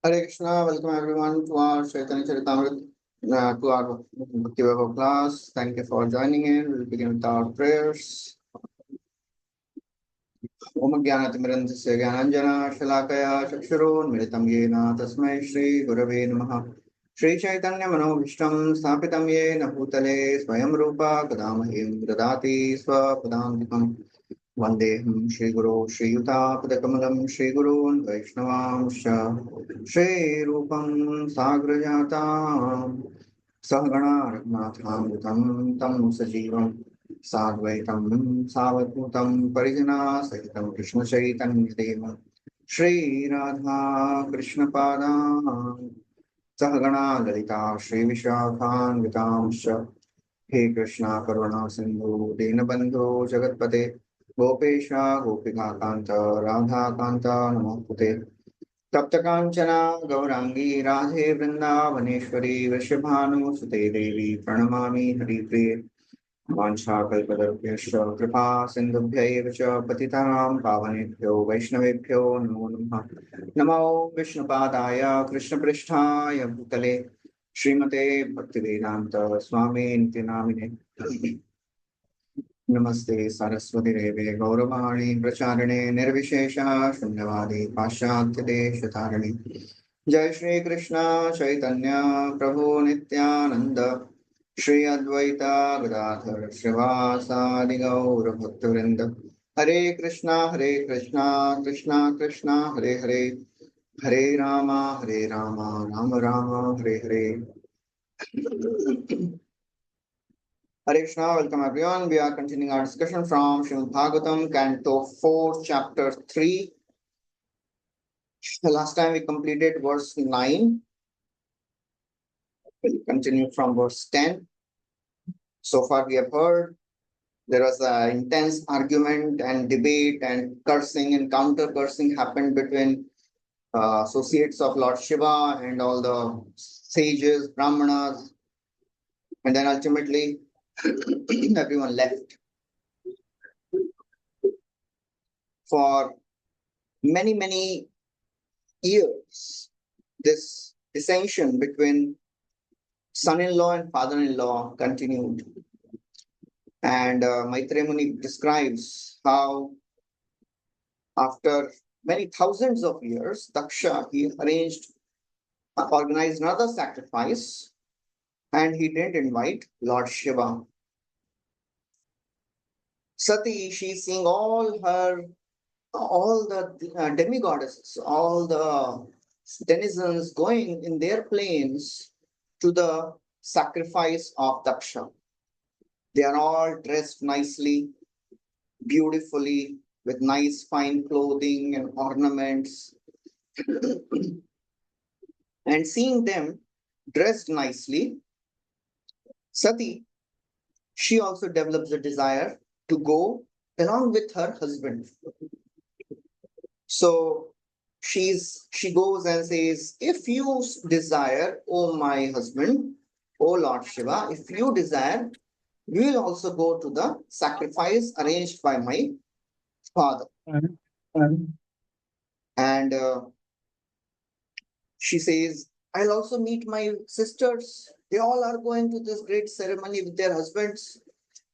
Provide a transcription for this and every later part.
Hare Krishna, welcome everyone to our Chaitanya Charitamrita, to our Bhakti Vaibhav class. Thank you for joining in. We'll begin with our prayers. Om Jnanatimirandasya Jnananjana Shalakaya Chakshurunmilitam Yena Tasmai Shri Gurave Namaha. Shri Chaitanya Manobhishtam Sthapitam Yena Bhutale Swayam Rupa Kadamahim Dadati Swapadamikam Vandeham Shri Guru Shri Yuta Padakamalam Shri Gurun Vaishnavamsha Shri Rupam Sagrajata Sahagana Raghunatham Tam Sajivam Sadvaitam Savadhutam Parijana Sahitam Krishna Chaitanya Deva Shri Radha Krishna Pada Sahagana Lalita Shri Vishakhan Vitamsha He Krishna Karuna Sindhu Dinabandhu Jagatpate Gopesha Gopika Kanta Radha Kanta Namaste तप्त कांचना गौरांगी राधे वृंदावनेश्वरी वृषभानु सुते देवी प्रणमामि हरिप्रिये वाञ्छाकल्पतरुभ्यश्च कृपा सिन्धुभ्यैव च पतितानां पावनेभ्यो वैष्णवेभ्यो नमो नमः नमो विष्णुपादाय कृष्णपृष्ठाय भूतले श्रीमते भक्तिवेदान्त स्वामिनिति नामिने नमस्ते सरस्वती देवे गौरवाणी प्रचारिणे निर्विशेष शून्यवादी पाश्चात्य देशतारिणे जय श्री कृष्ण चैतन्य प्रभु नित्यानंद श्री अद्वैता गदाधर श्रीवासादि गौर भक्तवृंद हरे Krishna Krishna Krishna Hare Hare Hare Ram Ram Ram Hare Hare Hare Krishna, welcome everyone. We are continuing our discussion from Srimad Bhagvatam, Canto 4, Chapter 3. The last time we completed verse 9. We'll continue from verse 10. So far we have heard there was an intense argument and debate and cursing and counter cursing happened between associates of Lord Shiva and all the sages, brahmanas, and then ultimately everyone left. For many years, this dissension between son-in-law and father-in-law continued. And Maitreya Muni describes how after many thousands of years, Daksha, he organized another sacrifice, and he didn't invite Lord Shiva. Sati, she's seeing all the demigoddesses, all the denizens going in their planes to the sacrifice of Daksha. They are all dressed nicely, beautifully, with nice fine clothing and ornaments. And seeing them dressed nicely, Sati, she also develops a desire to go along with her husband. So she goes and says, if you desire, oh my husband, oh Lord Shiva, if you desire, we will also go to the sacrifice arranged by my father. And she says, I'll also meet my sisters. They all are going to this great ceremony with their husbands.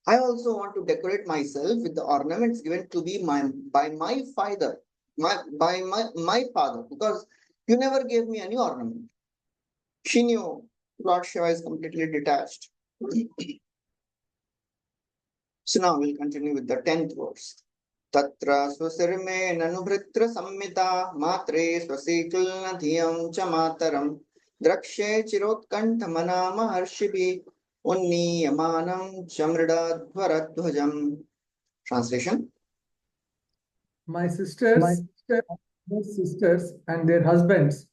I also want to decorate myself with the ornaments given to me by my father, my father, because you never gave me any ornament. She knew Lord Shiva is completely detached. So now we'll continue with the 10th verse. Tatra swasirme nanubhritra sammita matre swasikulna dhiyam cha mataram drakshe chirotkanthamana maharshibi unniyamanam chamridadvaradhvajam. Translation. My sisters and their husbands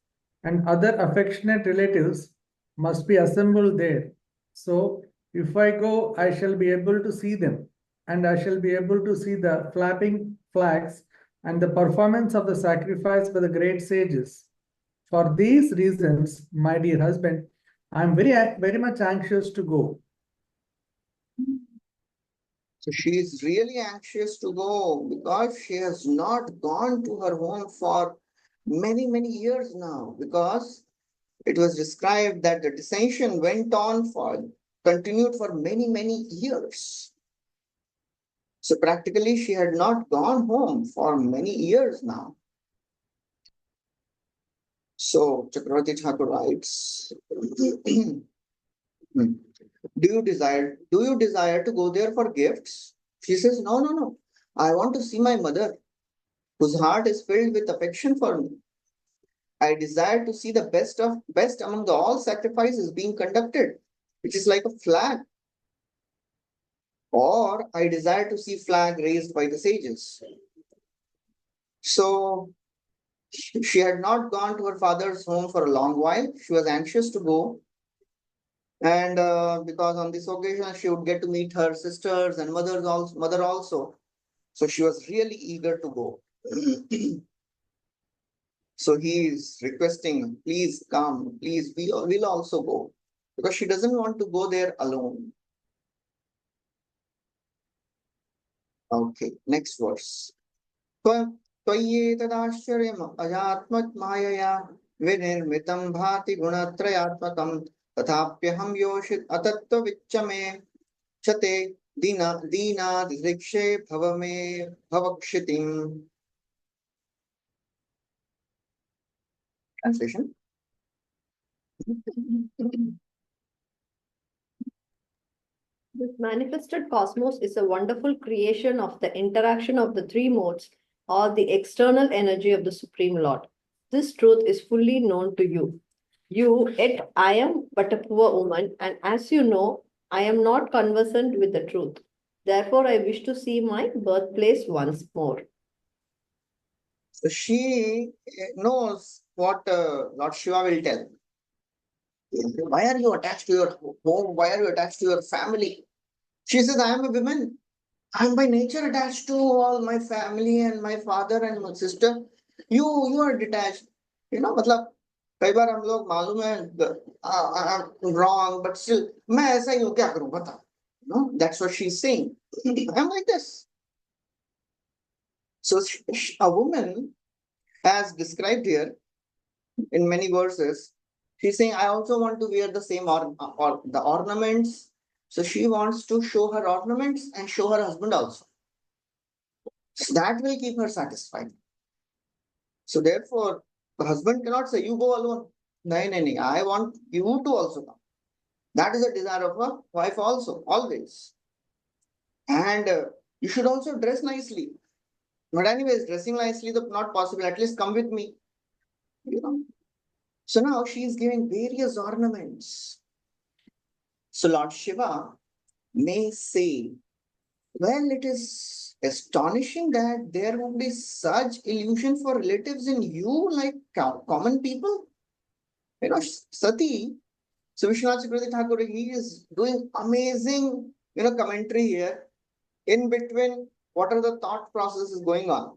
and other affectionate relatives must be assembled there. So if I go, I shall be able to see them, and I shall be able to see the flapping flags and the performance of the sacrifice by the great sages. For these reasons, my dear husband, I am very much anxious to go. So she is really anxious to go because she has not gone to her home for many, many years now, because it was described that the dissension continued for many, many years. So practically she had not gone home for many years now. So Chakravarti Thakur writes, do you desire to go there for gifts? She says, no, no, no. I want to see my mother, whose heart is filled with affection for me. I desire to see the best among the all sacrifices being conducted, which is like a flag. Or I desire to see flag raised by the sages. So she had not gone to her father's home for a long while. She was anxious to go, and because on this occasion she would get to meet her sisters and mother also. So she was really eager to go. So he is requesting, please come, please, we'll also go, because she doesn't want to go there alone. Okay, next verse. त्वय्येतदाश्चर्यम् अजात्ममायया विनिर्मितं भाति गुणत्रयात्मकं तथाप्यहं योषित अतत्त्वविच्च मे क्षते दीनादिदृक्षे भव मे भवक्षितिम्. Translation. This manifested cosmos is a wonderful creation of the interaction of the three modes or the external energy of the Supreme Lord. This truth is fully known to you. Yet I am but a poor woman, and as you know, I am not conversant with the truth. Therefore, I wish to see my birthplace once more. So she knows what Lord Shiva will tell. Why are you attached to your home? Why are you attached to your family? She says, I am a woman. I am by nature attached to all my family and my father and my sister. You are detached. मतलब कई बार हम लोग मालूम है I'm wrong, but still मैं ऐसा ही हूँ, क्या करूँ बता. That's what she's saying. I'm like this. So a woman, as described here in many verses, she's saying, I also want to wear the same or the ornaments. So she wants to show her ornaments and show her husband also. So that will keep her satisfied. So therefore, the husband cannot say, you go alone. No, no, no. I want you to also come. That is a desire of a wife also, always. And you should also dress nicely. But anyways, dressing nicely is not possible. At least come with me. You know. So now she is giving various ornaments. So Lord Shiva may say, well, it is astonishing that there would be such illusion for relatives in you, like common people. Sati, so Vishwanath Chakravarti Thakur, he is doing amazing, commentary here. In between, what are the thought processes going on?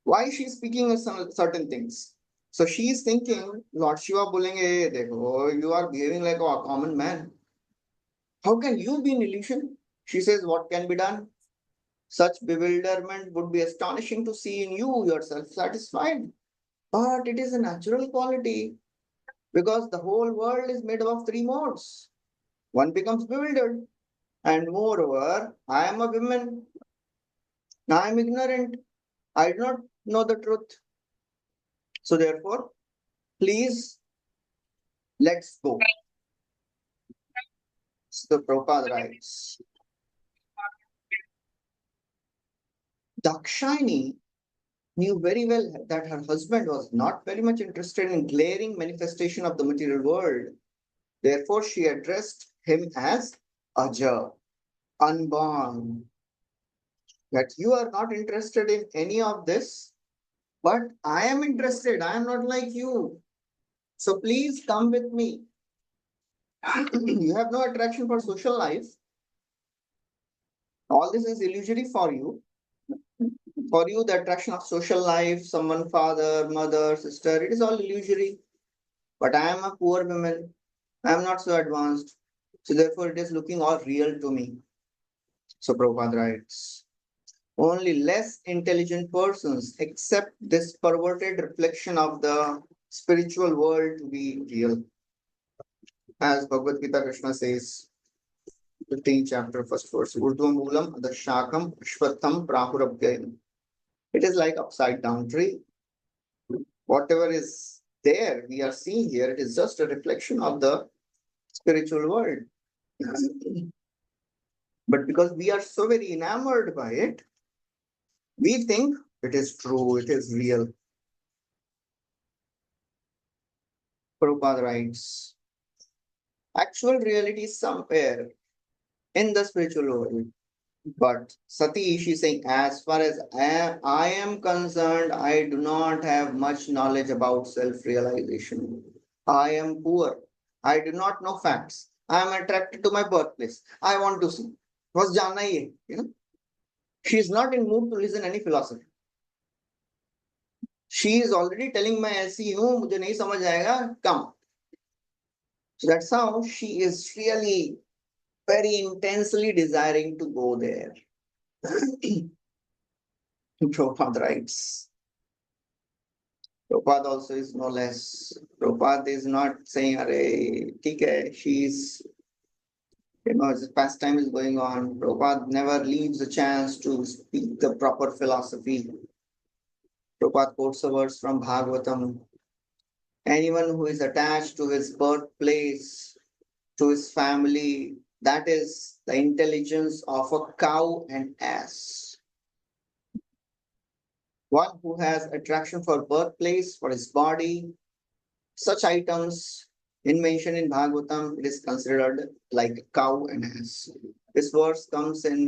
Why she is speaking of some certain things? So she is thinking, Lord Shiva bolenge, dekho, you are behaving like a common man. How can you be an illusion? She says, what can be done? Such bewilderment would be astonishing to see in you, yourself satisfied. But it is a natural quality, because the whole world is made up of three modes. One becomes bewildered. And moreover, I am a woman. I am ignorant. I do not know the truth. So therefore, please, let's go. So Prabhupada writes, Dakshini knew very well that her husband was not very much interested in glaring manifestation of the material world. Therefore, she addressed him as Aja, unborn. That you are not interested in any of this, but I am interested. I am not like you. So please come with me. You have no attraction for social life. All this is illusory for you. For you, the attraction of social life, someone, father, mother, sister, it is all illusory. But I am a poor woman. I am not so advanced. So therefore, it is looking all real to me. So Prabhupada writes, Only less intelligent persons accept this perverted reflection of the spiritual world to be real. As Bhagavad Gita Krishna says, 15th chapter, first verse, Urdhva Moolam Adashakam Ashwatham Prahurabhyayam. It is like upside down tree. Whatever is there, we are seeing here, it is just a reflection of the spiritual world. But because we are so very enamored by it, we think it is true, it is real. Prabhupada writes, actual reality is somewhere in the spiritual world. But Sati, she is saying, as far as I am concerned, I do not have much knowledge about self-realization. I am poor. I do not know facts. I am attracted to my birthplace. I want to see. Was janna hi hai, you know? She is not in mood to listen any philosophy. She is already telling मैं ऐसी हूँ, मुझे नहीं समझ आएगा, come. So that's how she is really very intensely desiring to go there. Prabhupada writes. Prabhupada also is no less. Prabhupada is not saying, "Are, ठीक है, she's, the pastime is going on." Prabhupada never leaves a chance to speak the proper philosophy. Prabhupada quotes a verse from Bhagavatam. Anyone who is attached to his birthplace, to his family, that is the intelligence of a cow and ass. One who has attraction for birthplace, for his body, such items in mentioned in Bhagavatam, it is considered like a cow and ass. This verse comes in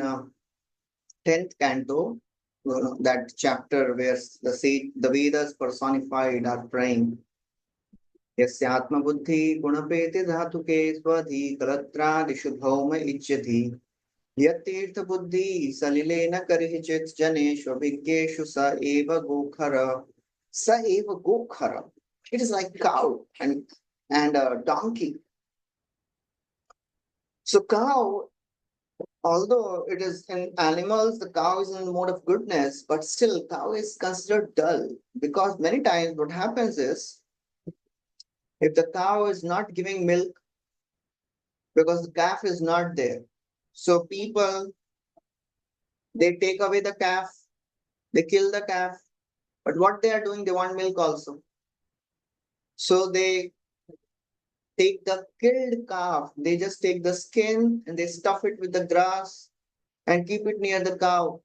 10th Canto, that chapter where the Vedas personified are praying. यस्यात्म बुद्धि गुणपेति धातुके स्वधि कलत्रादिषु भौम इच्छति यतीर्थ बुद्धि सलिले न करिचित् जनेषु विज्ञेषु स एव गोखर स एव गोखर. It is like cow and a donkey. So cow, although it is in animals, the cow is in mode of goodness, but still cow is considered dull, because many times what happens is, if the cow is not giving milk because the calf is not there, so people, they take away the calf, they kill the calf, but what they are doing, they want milk also. So they take the killed calf, they just take the skin and they stuff it with the grass and keep it near the cow.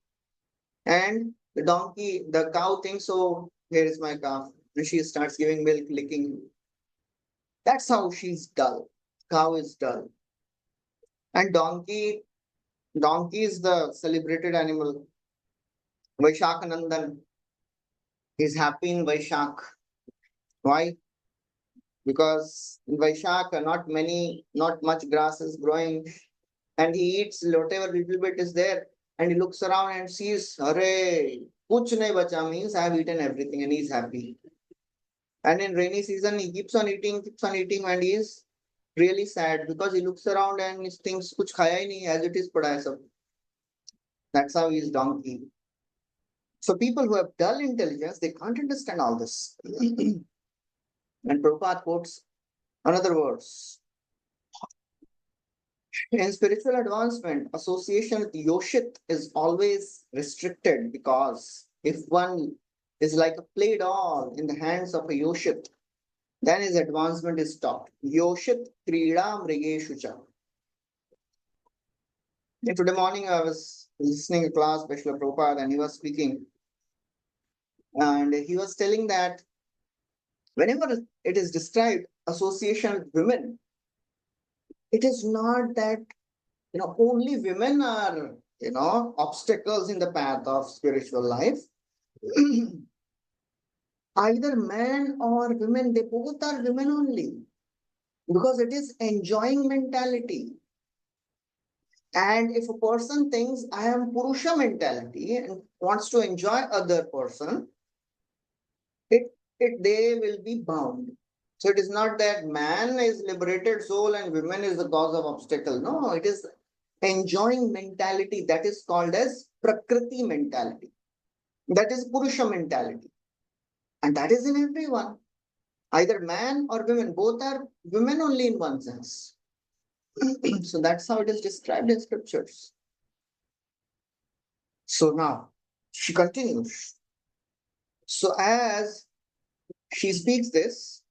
And the cow thinks, oh, here is my calf. And she starts giving milk, licking. That's how she's dull. Cow is dull. And donkey is the celebrated animal. Vaishakhanandan is happy in Vaishak. Why? Because in Vaishak, not much grass is growing, and he eats whatever little bit is there, and he looks around and sees, "Arey, kuch nahi bacha," means I have eaten everything, and he's happy. And in rainy season, he keeps on eating, and he is really sad because he looks around and he thinks, "Kuch khaya hi nahi, as it is pada hai sab." That's how he is donkey. So people who have dull intelligence, they can't understand all this. And Prabhupada quotes another verse. In spiritual advancement, association with Yoshit is always restricted, because if one is like a play doll in the hands of a Yoshit, then his advancement is stopped. Yoshit Krida Mrigeshucha. Today morning I was listening to class by Srila Prabhupada, and he was speaking. And he was telling that whenever it is described association with women, it is not that only women are obstacles in the path of spiritual life. Either men or women, they both are women only, because it is enjoying mentality. And if a person thinks I am Purusha mentality and wants to enjoy other person, they will be bound. So it is not that man is liberated soul and women is the cause of obstacle. No, it is enjoying mentality that is called as Prakriti mentality. That is Purusha mentality. And that is in everyone. Either man or women, both are women only in one sense. So that's how it is described in scriptures. So now she continues. So as she speaks this,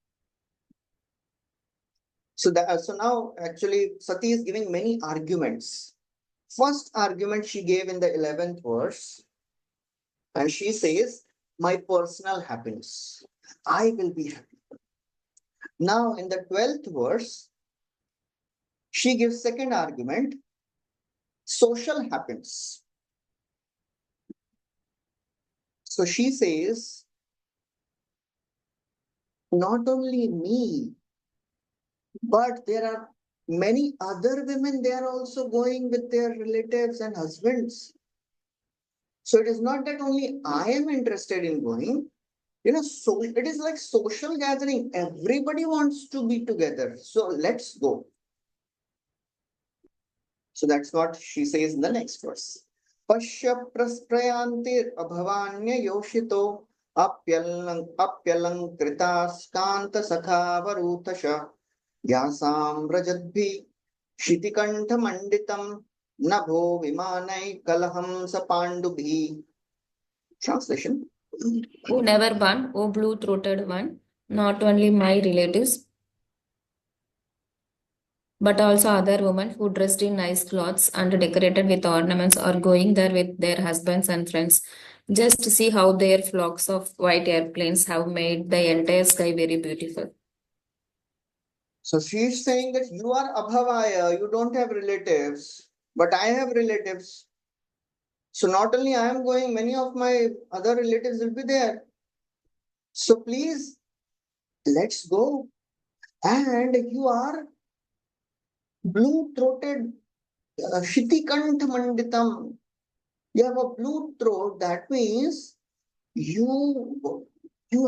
so now actually Sati is giving many arguments. First argument she gave in the 11th verse, and she says, my personal happiness. I will be happy. Now in the 12th verse, she gives second argument, social happiness. So she says, not only me, but there are many other women, they are also going with their relatives and husbands. So it is not that only I am interested in going, so it is like social gathering. Everybody wants to be together. So let's go. So that's what she says in the next verse. Pasya prasprayantir abhavanya yoshito apyalankrita skanta sakha varutasha yasam rajadbhi shitikantha manditam nabho vimanai kalaham sapandubhi. Translation. O never one, O blue-throated one, not only my relatives, but also other women who dressed in nice clothes and decorated with ornaments are going there with their husbands and friends, just to see how their flocks of white airplanes have made the entire sky very beautiful. So she's saying that you are abhavaya, you don't have relatives, but I have relatives. So not only I am going, many of my other relatives will be there. So please, let's go. And you are blue-throated, shitikant manditam. You have a blue throat. That means you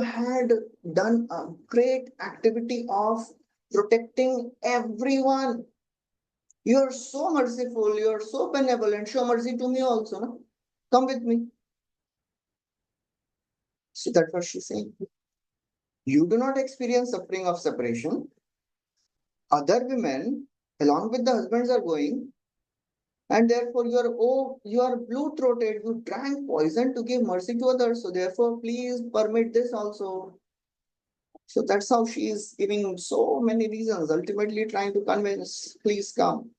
had done a great activity of protecting everyone. You are so merciful. You are so benevolent. Show mercy to me also. No? Come with me. So that's what she's saying. You do not experience suffering of separation. Other women, along with the husbands, are going, and therefore you are blue-throated. You drank poison to give mercy to others. So therefore, please permit this also. So that's how she is giving so many reasons, ultimately trying to convince, please come.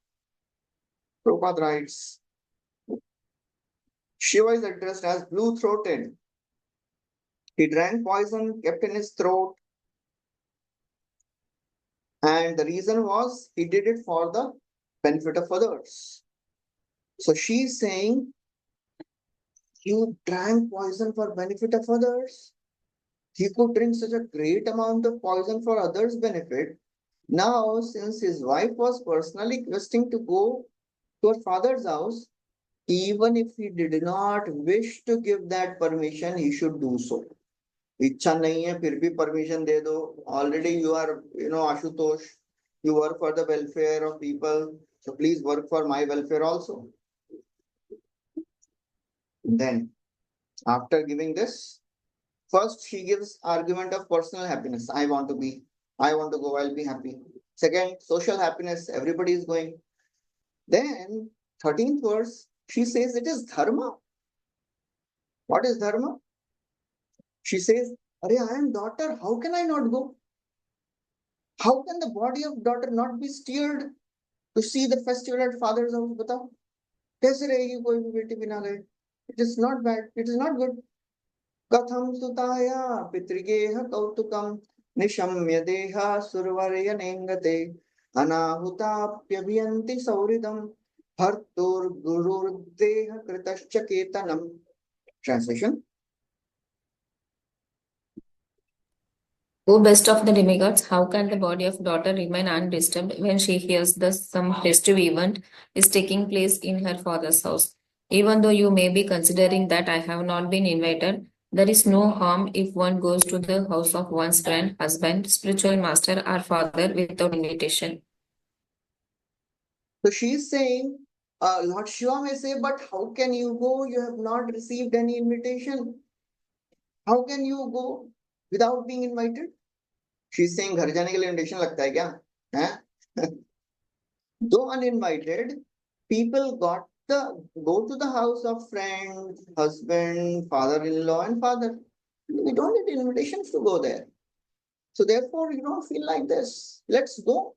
Prabhupada writes, Shiva is addressed as blue-throated. He drank poison, kept in his throat, and the reason was he did it for the benefit of others. So she's saying, you drank poison for benefit of others. He could drink such a great amount of poison for others' benefit. Now, since his wife was personally requesting to go to her father's house, even if he did not wish to give that permission, he should do so. इच्छा नहीं है फिर भी permission दे दो. Already you are, Ashutosh, you work for the welfare of people, so please work for my welfare also. Then, after giving this, first she gives argument of personal happiness. I want to go, I'll be happy. Second, social happiness, everybody is going. Then, 13th verse, she says it is dharma. What is dharma? She says, Arey, I am daughter, how can I not go? How can the body of daughter not be steered to see the festival at father's house? Batao. कैसे रहेगी कोई भी बेटी बिना गए? It is not bad. It is not good. Katham sutaya pitrigeha kautukam nishamya deha survarya nengate anahutapyabhyanti sauridam bhartur gurur deha kritascha ketanam. Translation. O best of the demigods, how can the body of daughter remain undisturbed when she hears that some festive event is taking place in her father's house? Even though you may be considering that I have not been invited, there is no harm if one goes to the house of one's friend, husband, spiritual master, or father without invitation. So she is saying Lord Shiva may say, but how can you go? You have not received any invitation. How can you go without being invited? She's saying, घर जाने के लिए invitation लगता है क्या? हैं? Though uninvited, people go to the house of friend, husband, father-in-law, and father. We don't need invitations to go there. So therefore, you don't feel like this. Let's go.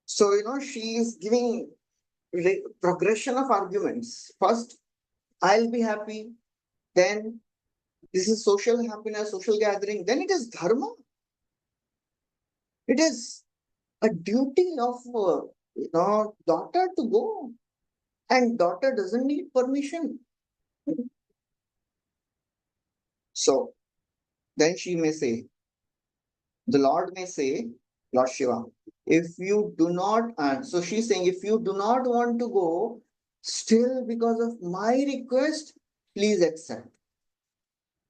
So she is giving progression of arguments. First, I'll be happy. Then this is social happiness, social gathering. Then it is dharma. It is a duty of daughter to go, and daughter doesn't need permission. So then she may say, the Lord may say, Lord Shiva, if you do not, and so she's saying, if you do not want to go, still because of my request, please accept.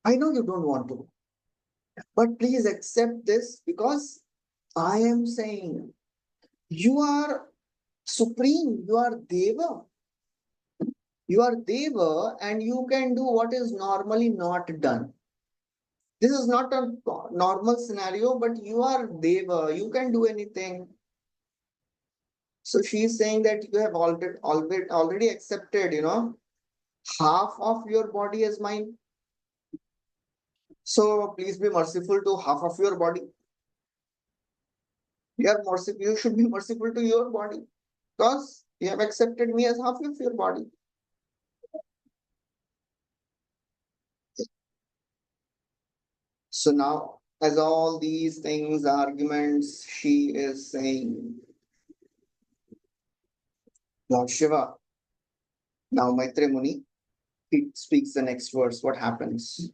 I know you don't want to, but please accept this because I am saying you are supreme, you are Deva. You are Deva and you can do what is normally not done. This is not a normal scenario, but you are Deva, you can do anything. So she is saying that you have already accepted, half of your body as mine. So please be merciful to half of your body. You should be merciful to your body because you have accepted me as half of your body. So now, as all these things, arguments, she is saying, Lord Shiva. Now Maitreya Muni, he speaks the next verse. What happens?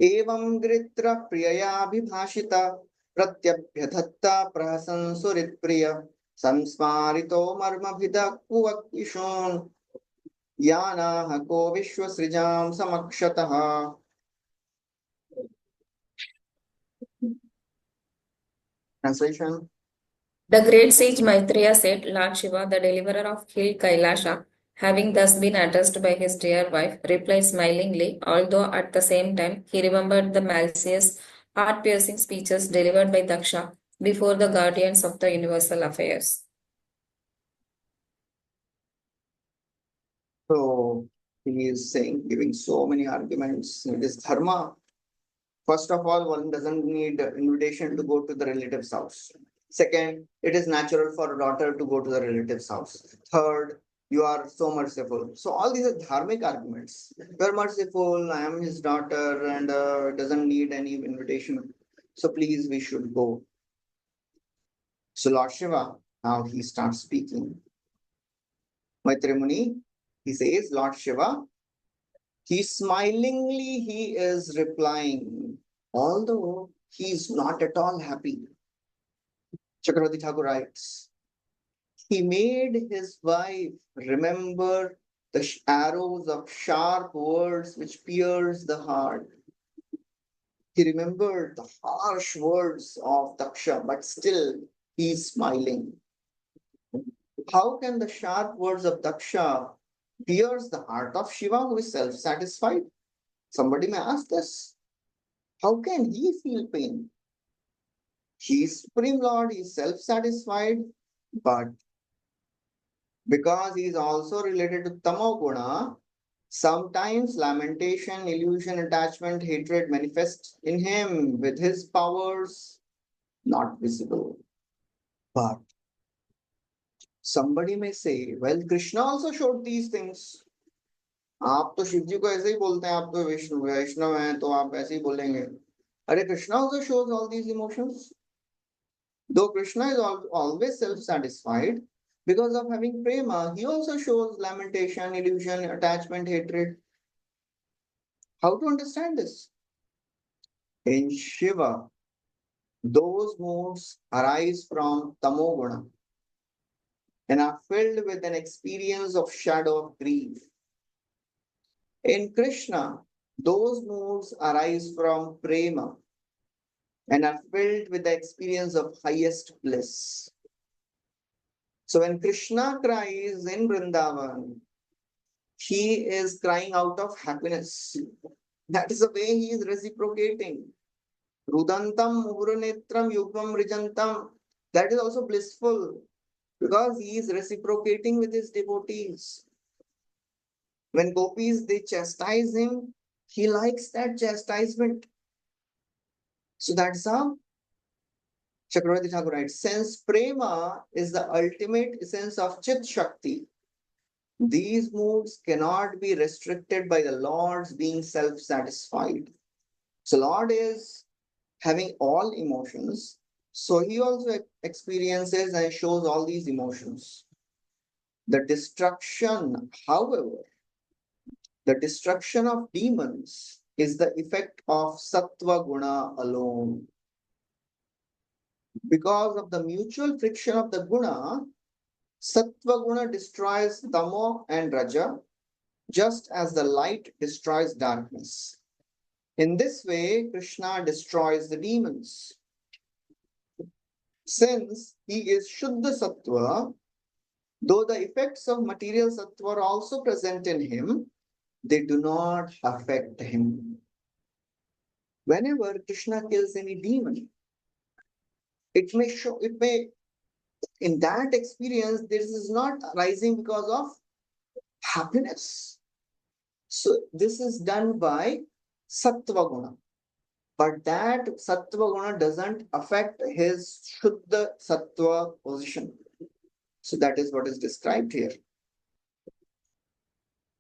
Evam gritra priyaya vibhashita pratyabhyadhatta prahasansurit priya samsmarito marmabhida kuvakishon yana hako vishwasrijam samakshataha. Translation. The great sage Maitreya said, Lord Shiva, the deliverer of hill Kailasha, having thus been addressed by his dear wife, replied smilingly, although at the same time he remembered the malicious, heart-piercing speeches delivered by Daksha before the guardians of the universal affairs. So he is saying, giving so many arguments. It is dharma. First of all, one doesn't need invitation to go to the relative's house. Second, it is natural for a daughter to go to the relative's house. Third, you are so merciful. So all these are dharmic arguments. You are merciful, I am his daughter and doesn't need any invitation. So please, we should go. So Lord Shiva, now he starts speaking. Maitreya Muni, he says, Lord Shiva, he is replying, although he is not at all happy. Chakravarti Thakur writes, he made his wife remember the arrows of sharp words which pierce the heart. He remembered the harsh words of Daksha, but still he is smiling. How can the sharp words of Daksha pierce the heart of Shiva who is self-satisfied? Somebody may ask this. How can he feel pain? He is Supreme Lord, he is self-satisfied, but because he is also related to Tamoguna, sometimes lamentation, illusion, attachment, hatred manifest in him with his powers not visible. But somebody may say, well, Krishna also showed these things. आप तो शिव जी को ऐसे ही बोलते हैं, आप तो वैष्णव हैं तो आप ऐसे ही बोलेंगे. अरे Krishna also shows all these emotions. Though Krishna is always self-satisfied, because of having prema, he also shows lamentation, illusion, attachment, hatred. How to understand this? In Shiva, those moods arise from tamoguna and are filled with an experience of shadow of grief. In Krishna, those moods arise from prema and are filled with the experience of highest bliss. So when Krishna cries in Vrindavan, he is crying out of happiness. That is the way he is reciprocating. Rudantam Murunetram Yugvam Rijantam. That is also blissful because he is reciprocating with his devotees. When gopis they chastise him, he likes that chastisement. So that's how Chakravarti Thakur writes, since prema is the ultimate essence of Chit Shakti, these moods cannot be restricted by the Lord's being self-satisfied. So Lord is having all emotions, so he also experiences and shows all these emotions. The destruction, however, the destruction of demons is the effect of Sattva Guna alone. Because of the mutual friction of the Guna, Sattva Guna destroys Tamo and Raja, just as the light destroys darkness. In this way, Krishna destroys the demons. Since he is Shuddha Sattva, though the effects of material Sattva are also present in him, they do not affect him. Whenever Krishna kills any demon, it may, in that experience, this is not arising because of happiness. So this is done by Sattva Guna. But that Sattva Guna doesn't affect his Shuddha Sattva position. So that is what is described here.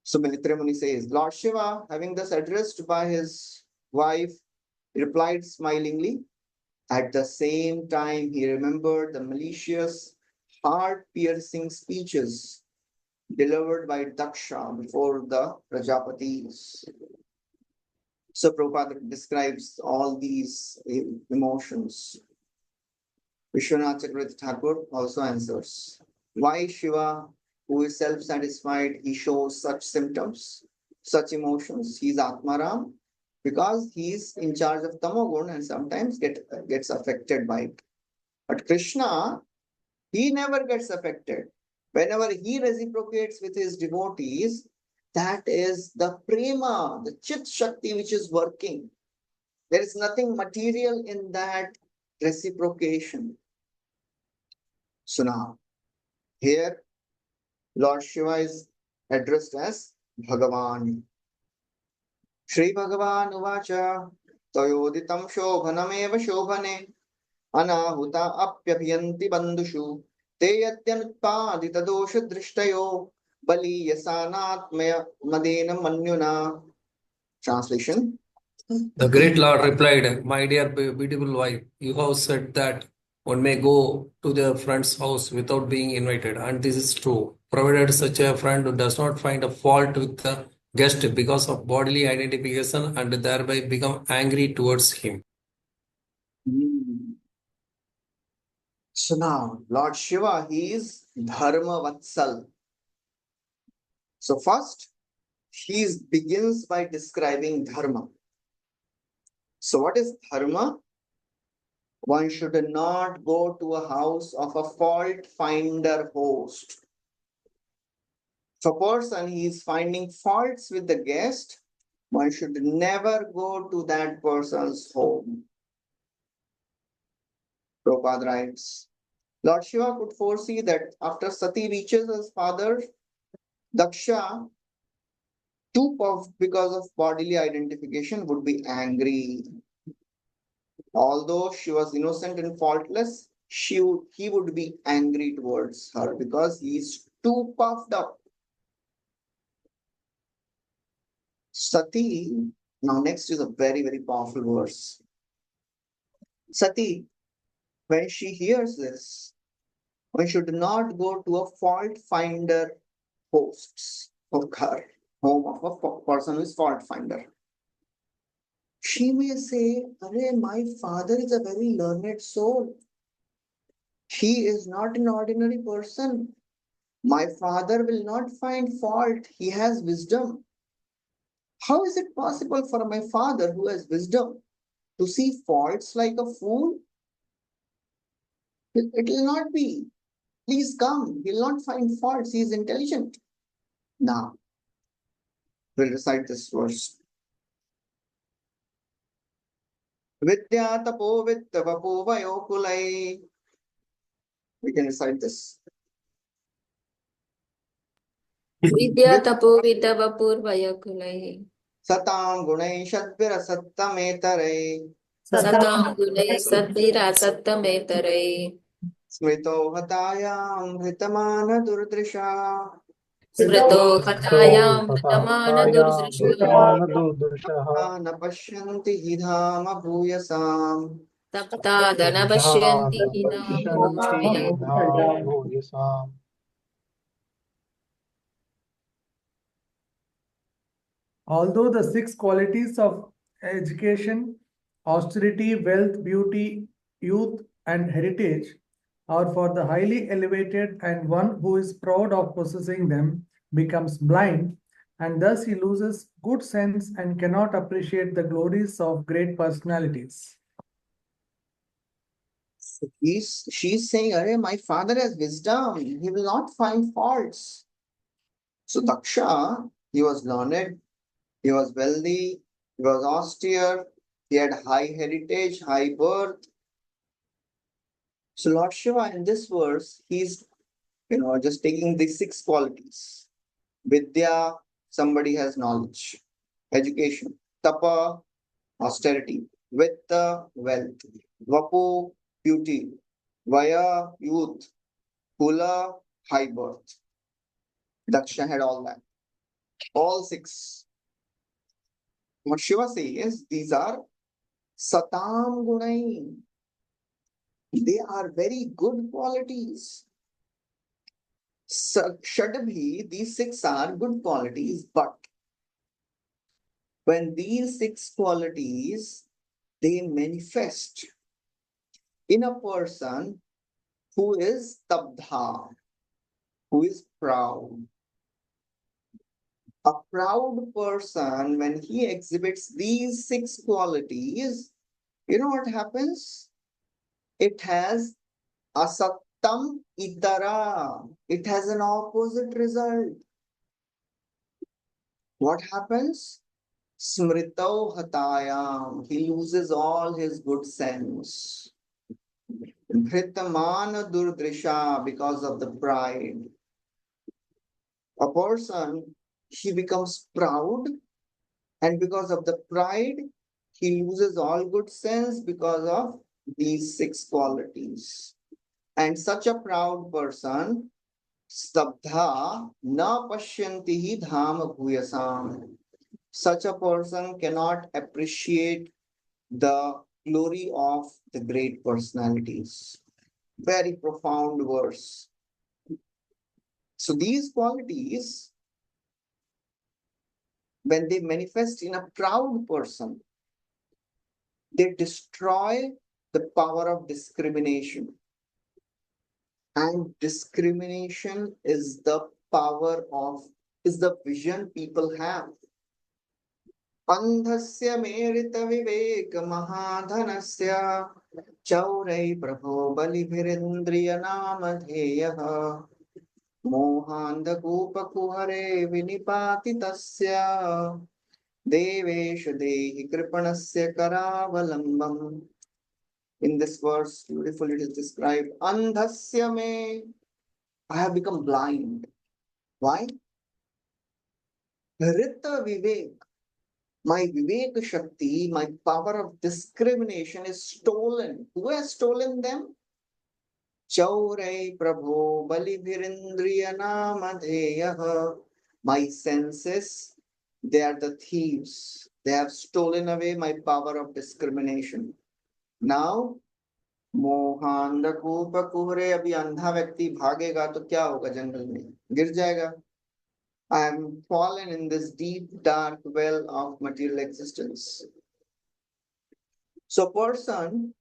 So Militra Muni says, Lord Shiva, having thus addressed by his wife, replied smilingly. At the same time, he remembered the malicious, heart-piercing speeches delivered by Daksha before the Prajapatis. So Prabhupada describes all these emotions. Vishwanath Chakravarti Thakur also answers, why Shiva, who is self-satisfied, he shows such symptoms, such emotions? He is Atmaram because he is in charge of Tamogun and sometimes gets affected by it. But Krishna, he never gets affected. Whenever he reciprocates with his devotees, that is the prema, the Chit Shakti which is working. There is nothing material in that reciprocation. So now, here, Lord Shiva is addressed as Bhagavan. Shri Bhagavan Uvacha Tayoditam Shobhanameva Shobhane Anahuta Apyabhyanti Bandushu Te Yatyanutpadita Dosha Drishtayo Bali Yasanatmaya Madena Manyuna. Translation. The great Lord replied, my dear beautiful wife, you have said that one may go to the friend's house without being invited, and this is true, provided such a friend does not find a fault with the guest because of bodily identification and thereby become angry towards him. So now, Lord Shiva, he is Dharma Vatsal. So first, he begins by describing Dharma. So what is Dharma? One should not go to a house of a fault finder host. If a person is finding faults with the guest, one should never go to that person's home. Prabhupada writes, Lord Shiva could foresee that after Sati reaches his father, Daksha, too puffed because of bodily identification, would be angry. Although she was innocent and faultless, he would be angry towards her because he is too puffed up. Sati, now next is a very, very powerful verse. Sati, when she hears this, one should not go to a fault finder hosts of her home of a person who is fault finder. She may say, my father is a very learned soul. He is not an ordinary person. My father will not find fault. He has wisdom. How is it possible for my father who has wisdom to see faults like a fool? It will not be. Please come. He'll not find faults. He is intelligent. Now, we'll recite this verse. Vidya tapo vitta vapo vayokulai. We can recite this. Vidya tapo vidya vapurvayakulai. Satam gunai shadvira sattametare. Satam gunai sadvira sattametare. Smrito hatayam hritamana durdrisha. Smrito So, katayam tamana Hatahatayam durdrashya. Vitamana Durdushaha न पश्यन्ति हि धाम भूयसाम् Tapta Subdhana dhanavashyanti hinamo Pashanti shriya. Hidam Bhuyasam. Although the six qualities of education, austerity, wealth, beauty, youth, and heritage are for the highly elevated, and one who is proud of possessing them becomes blind, and thus he loses good sense and cannot appreciate the glories of great personalities. She's saying, Arey, my father has wisdom. He will not find faults. So Daksha, he was learned, he was wealthy, he was austere, he had high heritage, high birth. So Lord Shiva, in this verse, he's just taking the six qualities. Vidya, somebody has knowledge. Education. Tapa, austerity. Vitta, wealth. Vapu, beauty. Vaya, youth. Kula, high birth. Daksha had all that. All six. What Shiva says, these are Satam Gunai. They are very good qualities. Shadabhi, these six are good qualities, but when these six qualities they manifest in a person who is tabdha, who is proud. A proud person, when he exhibits these six qualities, you know what happens? It has asattam itara. It has an opposite result. What happens? Smritau hatayam. He loses all his good sense. Dhritamana durdrisha, because of the pride. A person, he becomes proud, and because of the pride, he loses all good sense because of these six qualities. And such a proud person, stabdha na pashyantihi dham bhuyasam. Such a person cannot appreciate the glory of the great personalities. Very profound verse. So these qualities, when they manifest in a proud person, they destroy the power of discrimination. And discrimination is the vision people have. Andhasya merita vivek mahadhanasya chaurai prabho balibhirindriya namadheyaha mohandhakupakuhare vinipatitasya deveshu dehi kripanasya karavalambam. In this verse, beautifully it is described, Andhasya me, I have become blind. Why? Rita Vivek, my Vivek Shakti, my power of discrimination is stolen. Who has stolen them? Chaurai Prabho Balibhirindriya Namadheyaha. My senses, they are the thieves. They have stolen away my power of discrimination. Now, मोहांधकूप कुहरे, अभी अंधा व्यक्ति भागेगा तो क्या होगा? जंगल में गिर जाएगा. I am fallen in this deep dark well of material existence. So person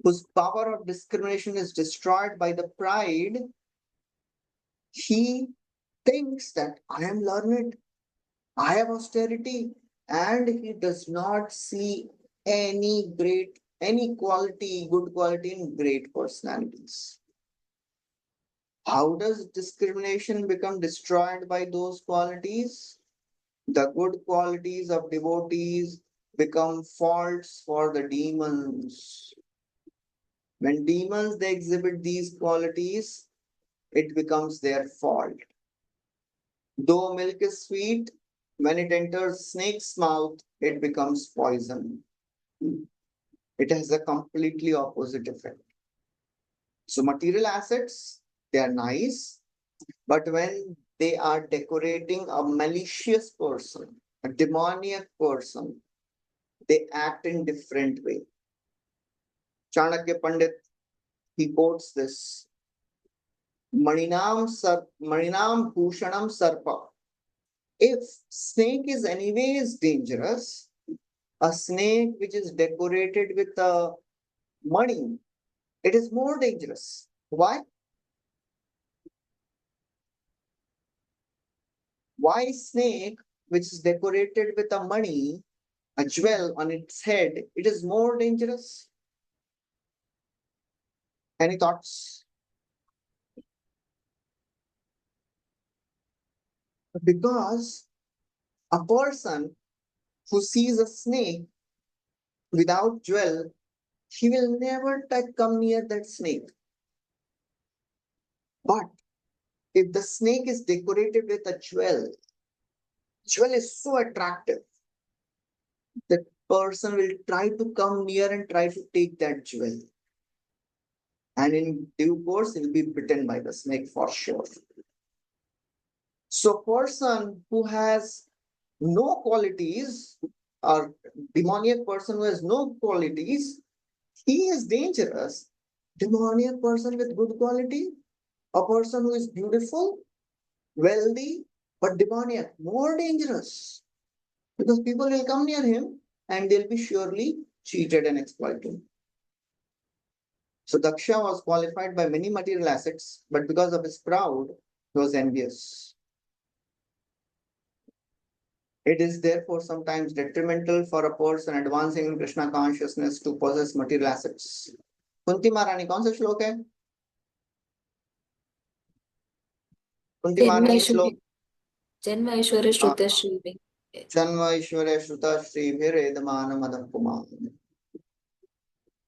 whose power of discrimination is destroyed by the pride, he thinks that I am learned, I have austerity, and he does not see any good quality in great personalities. How does discrimination become destroyed by those qualities? The good qualities of devotees become faults for the demons. When demons they exhibit these qualities, it becomes their fault. Though milk is sweet, when it enters snake's mouth, it becomes poison. It has a completely opposite effect. So material assets, they are nice, but when they are decorating a malicious person, a demoniac person, they act in different way. Chanakya Pandit, he quotes this. Maninam Bhushanam Sarpa. If snake is anyways dangerous, a snake which is decorated with a money, it is more dangerous. Why? Why snake which is decorated with a money, a jewel on its head, it is more dangerous? Any thoughts? Because a person who sees a snake without jewel, he will never come near that snake. But if the snake is decorated with a jewel, jewel is so attractive that person will try to come near and try to take that jewel. And in due course, he will be bitten by the snake for sure. So person who has no qualities, or demoniac person who has no qualities, he is dangerous. Demoniac person with good quality, a person who is beautiful, wealthy, but demoniac, more dangerous. Because people will come near him and they'll be surely cheated and exploited. So Daksha was qualified by many material assets, but because of his pride, he was envious. It is therefore sometimes detrimental for a person advancing in Krishna consciousness to possess material assets. Kunti Maharani, कौन सा श्लोक है? कुंती महारानी श्लोक जन्म ऐश्वर्य श्रुत श्री जन्म ऐश्वर्य श्रुत श्रीभिरेदमान मदपुमान.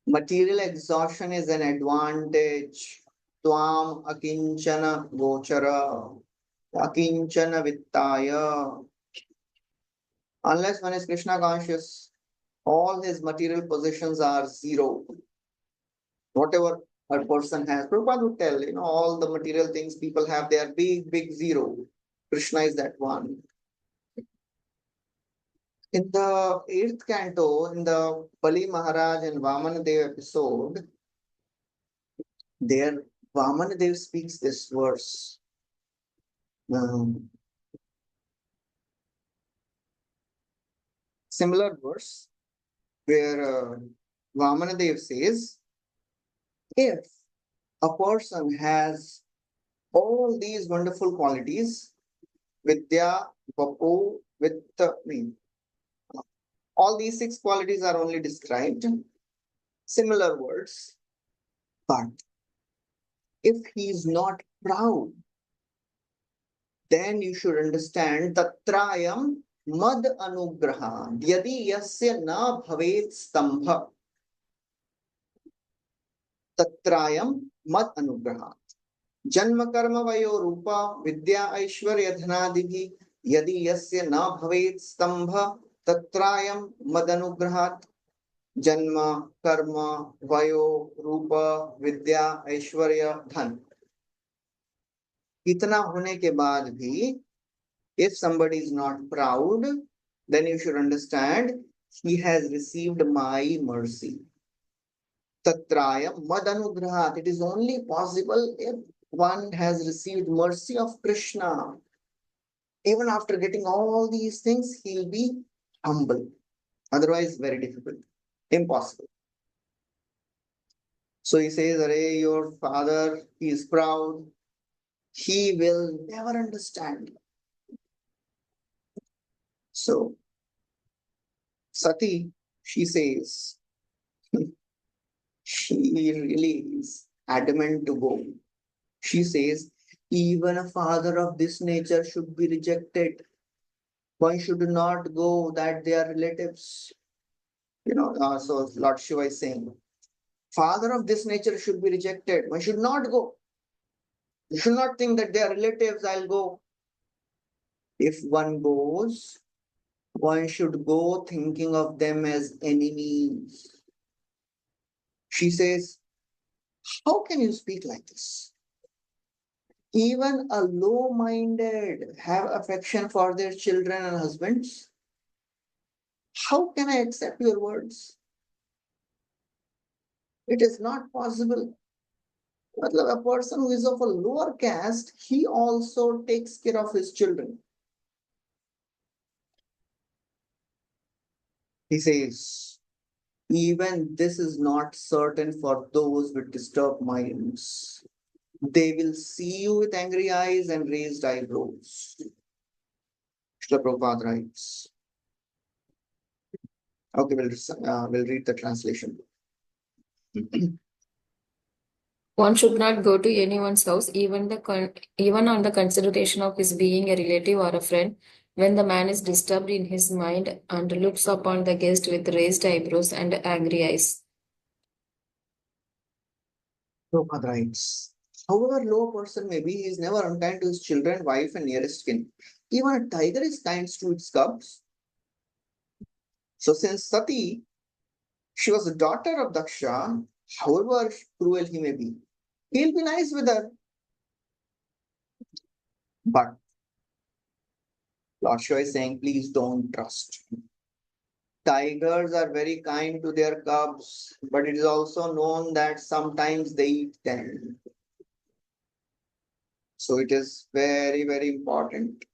Material exhaustion is an advantage. Tvam akinchana gochara, akinchana vittaya. Unless one is Krishna conscious, all his material possessions are zero. Whatever a person has, Prabhupada would tell, all the material things people have, they are big, big zero. Krishna is that one. In the 8th canto, in the Bali Maharaj and Vamanadev episode, there Vamanadev speaks this verse. Similar verse where Vamanadev says, if a person has all these wonderful qualities, Vidya, Vapu, Vitta, all these 6 qualities are only described, similar words, but if he is not proud, then you should understand Tatrayam Mad Anugraha Yadi Yasya Na Bhavet Stambha. Tatrayam Mad Anugraha Janma Karma Vayo Rupa Vidya Aishwarya Dhanadibhi Yadi Yasya Na Bhavet Stambha Tatrayam Mad Anugrahat. Janma, Karma, Vayo, Rupa, Vidya, Aishwarya, Dhan. इतना होने के बाद भी, if somebody is not proud, then you should understand he has received my mercy. Tatraya Madanugrahat. It is only possible if one has received mercy of Krishna. Even after getting all these things, he will be humble. Otherwise, very difficult. Impossible. So he says, Arey, your father, he is proud. He will never understand. So, Sati, she says, she really is adamant to go. She says, Even a father of this nature should be rejected. One should not go that they are relatives. So Lord Shiva is saying, father of this nature should be rejected. One should not go. You should not think that they are relatives, I'll go. If one goes, one should go thinking of them as enemies. She says, how can you speak like this? Even a low-minded have affection for their children and husbands. How can I accept your words? It is not possible. A person who is of a lower caste, he also takes care of his children. He says, even this is not certain for those with disturbed minds. They will see you with angry eyes and raised eyebrows. Srila Prabhupada writes. Okay, we'll read the translation. One should not go to anyone's house, even on the consideration of his being a relative or a friend, when the man is disturbed in his mind and looks upon the guest with raised eyebrows and angry eyes. Prabhupada writes, however low a person may be, he is never unkind to his children, wife, and nearest kin. Even a tiger is kind to its cubs. So since Sati, she was a daughter of Daksha, however cruel he may be, he'll be nice with her. But Lord Shiva is saying, please don't trust. Tigers are very kind to their cubs, but it is also known that sometimes they eat them. So it is very, very important.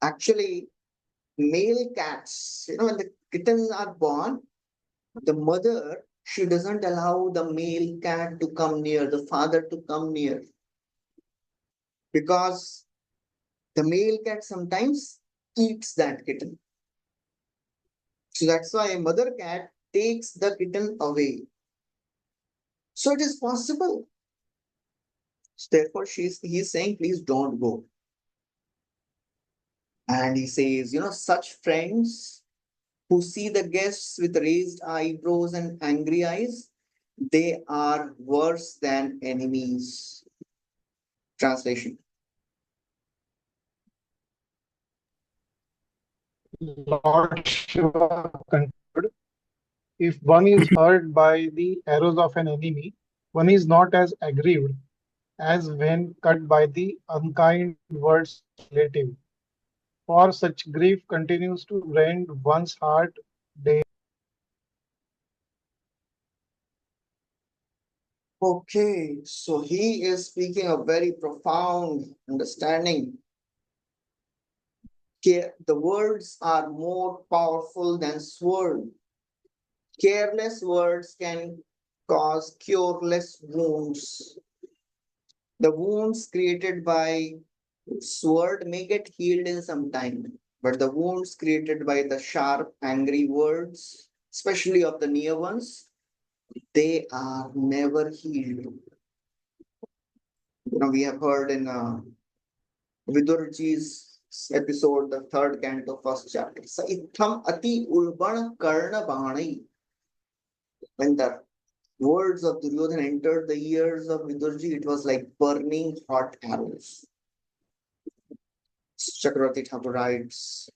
Actually, male cats, when the kittens are born, the mother, she doesn't allow the male cat to come near, the father to come near. Because the male cat sometimes eats that kitten. So that's why a mother cat takes the kitten away. So it is possible. So therefore, he's saying, please don't go. And he says, such friends who see the guests with raised eyebrows and angry eyes, they are worse than enemies. Translation. Lord Shiva concluded, if one is hurt by the arrows of an enemy, one is not as aggrieved as when cut by the unkind words of a relative. For such grief continues to rend one's heart day. Okay, so he is speaking a very profound understanding. The words are more powerful than sword. Careless words can cause cureless wounds. The wounds created by sword may get healed in some time, but the wounds created by the sharp, angry words, especially of the near ones, they are never healed. We have heard in Vidurji's episode, the third canto, first chapter. Saitham ati ulbana karna bhanai. When the words of Duryodhana entered the ears of Vidurji, it was like burning hot arrows. Chakravarti Thakur writes,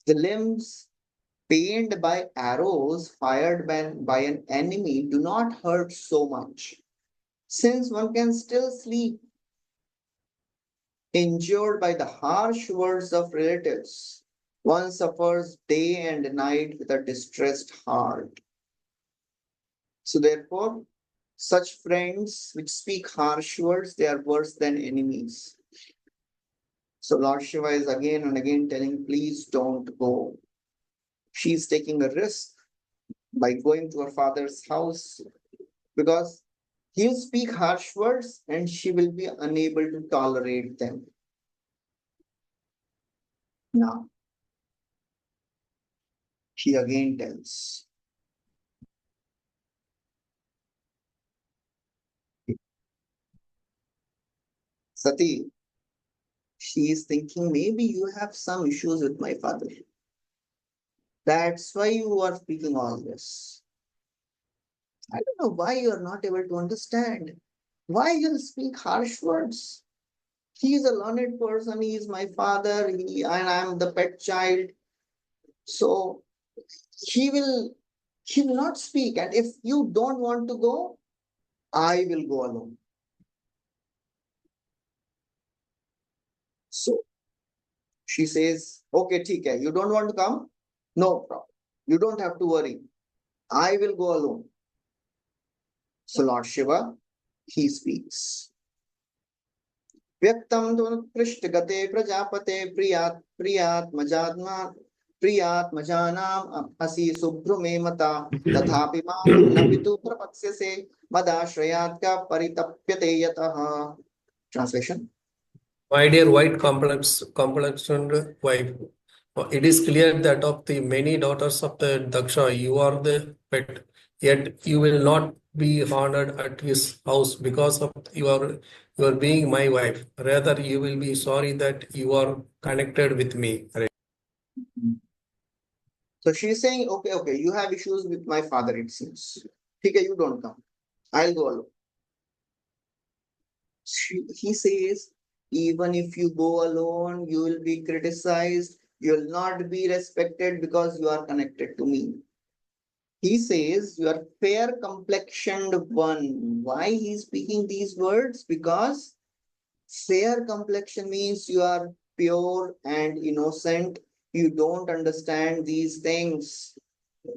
the limbs pained by arrows fired by an enemy do not hurt so much, since one can still sleep. Injured by the harsh words of relatives, one suffers day and night with a distressed heart. So therefore, such friends which speak harsh words, they are worse than enemies. So Lord Shiva is again and again telling, please don't go. She is taking a risk by going to her father's house because he'll speak harsh words and she will be unable to tolerate them. Now, she again tells, Sati, she is thinking maybe you have some issues with my father. That's why you are speaking all this. I don't know why you are not able to understand. Why you speak harsh words? He is a learned person. He is my father. And I am the pet child. So he will not speak. And if you don't want to go, I will go alone. So she says, okay, theek hai. You don't want to come? No problem. You don't have to worry. I will go alone. So Lord Shiva, he speaks. व्यक्तं पृष्ठगते प्रजापते प्रियात्मजानाम् असि शुभ्रुमे मता तथापि मां न पितु प्रपत्स्यसे मदाश्रयात् का परितप्यते यतः. Translation. My dear white complexioned wife, it is clear that of the many daughters of the Daksha, you are the pet, yet you will not be honored at his house because of your being my wife. Rather, you will be sorry that you are connected with me. So she is saying, okay, you have issues with my father, it seems. Okay, you don't come. I'll go alone. He says, even if you go alone, you will be criticized. You will not be respected because you are connected to me. He says, you are fair complexioned one. Why he is speaking these words? Because fair complexion means you are pure and innocent. You don't understand these things.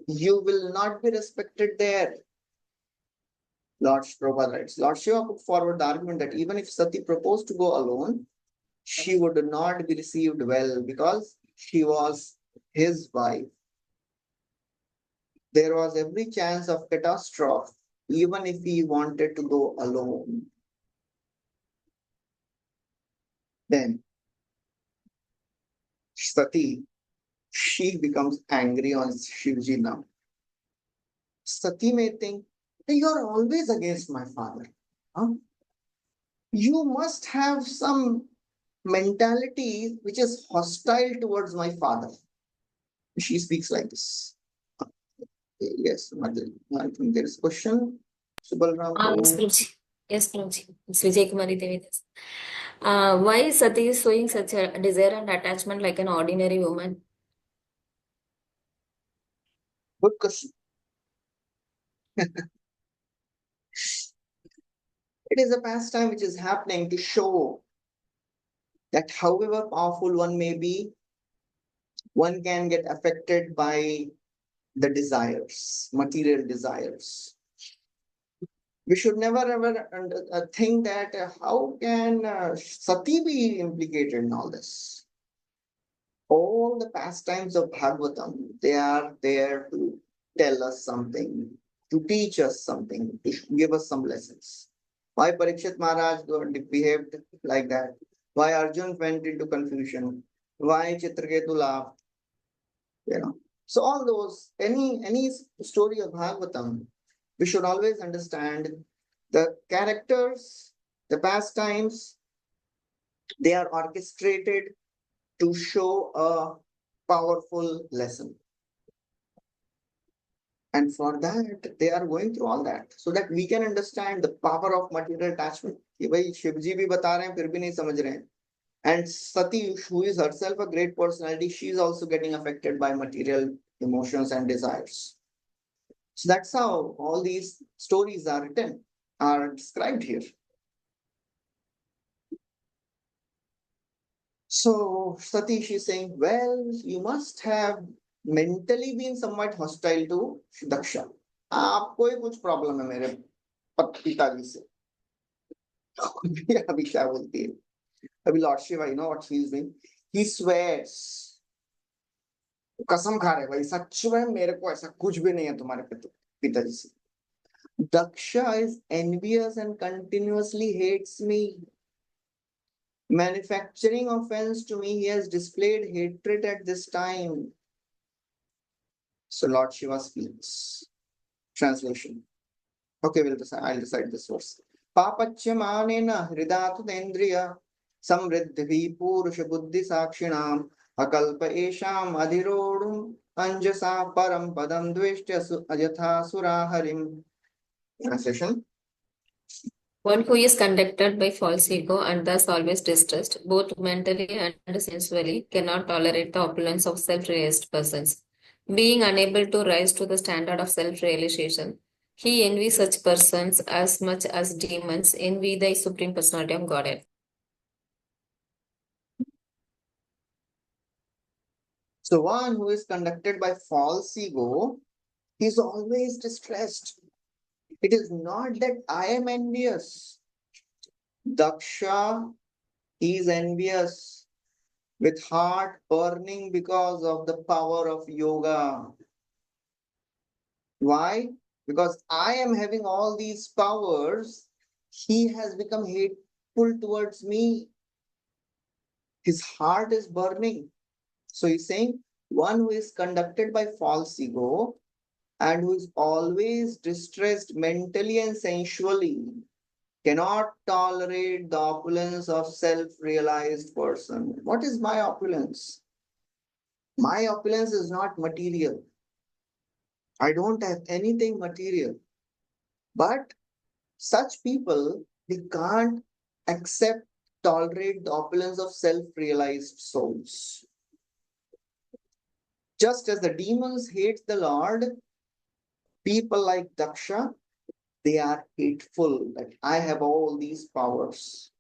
You will not be respected there. Lord Prabhupada writes, Lord Shiva put forward the argument that even if Sati proposed to go alone, she would not be received well because she was his wife. There was every chance of catastrophe, even if he wanted to go alone. Then Sati, she becomes angry on Shivji now. Sati may think, you're always against my father. Huh? You must have some mentality which is hostile towards my father. She speaks like this. Yes, I think there is a question. Subalram. Yes, Prabhuji. Yes, Prabhuji. It's Vijay Kumari Devi. Why is Sati showing such a desire and attachment like an ordinary woman? Good question. It is a pastime which is happening to show that however powerful one may be, one can get affected by the desires, material desires. We should never ever think that how can Sati be implicated in all this? All the pastimes of Bhagavatam, they are there to tell us something, to teach us something, to give us some lessons. Why Parikshit Maharaj behaved like that? Why Arjun went into confusion? Why Chitraketu laughed? So all those, any story of Bhagavatam, we should always understand the characters, the pastimes, they are orchestrated to show a powerful lesson. And for that, they are going through all that so that we can understand the power of material attachment. कि भाई शिवजी भी बता रहे हैं फिर भी नहीं समझ रहे हैं. And Sati, who is herself a great personality, she is also getting affected by material emotions and desires. So that's how all these stories are written, are described here. So Sati, she's saying, well, you must have mentally been somewhat hostile to Daksha. आपको ही कुछ problem है मेरे पिताजी से. अभी क्या बोलती है? अभी Lord Shiva, you know what he is doing? He swears. कसम खा रहे भाई सच में मेरे को ऐसा कुछ भी नहीं है तुम्हारे पिताजी से. Daksha is envious and continuously hates me. Manufacturing offense to me, he has displayed hatred at this time. So Lord Shiva speaks. Translation. Okay, I'll decide this verse. पापच्यमानेन हृदातुतेन्द्रिय समृद्धि पुरुष बुद्धि साक्षिणाम अकल्प एषाम अधिरोढुम अंजसा परम पदम द्वेष्ट्य यथा सुरा Harim. Translation. One who is conducted by false ego and thus always distressed, both mentally and sensually, cannot tolerate the opulence of self-realized persons. Being unable to rise to the standard of self-realization, he envies such persons as much as demons envy the Supreme Personality of Godhead. So one who is conducted by false ego is always distressed. It is not that I am envious. Daksha is envious with heart burning because of the power of yoga. Why? Because I am having all these powers, he has become hateful towards me. His heart is burning. So he's saying one who is conducted by false ego and who is always distressed mentally and sensually cannot tolerate the opulence of self-realized person. What is my opulence? My opulence is not material. I don't have anything material. But such people, they can't accept, tolerate the opulence of self-realized souls. Just as the demons hate the Lord, people like Daksha, they are hateful that I have all these powers.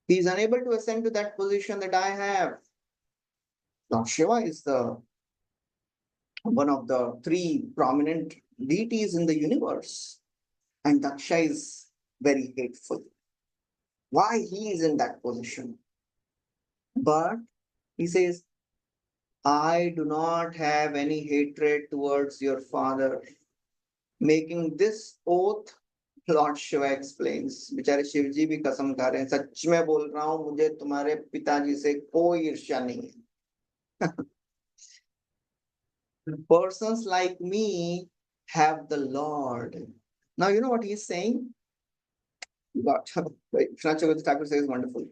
He is unable to ascend to that position that I have. Now, Shiva is the one of the three prominent deities in the universe, and Daksha is very hateful. Why he is in that position? But he says, I do not have any hatred towards your father. Making this oath, Lord Shiva explains, बेचारे शिव जी भी कसम खा रहे हैं, सच में बोल रहा हूं, मुझे तुम्हारे पिताजी से कोई ईर्ष्या नहीं है. Persons like me have the Lord. Now you know what he is saying? God, Vishwanath Chakravarti Thakur says wonderful.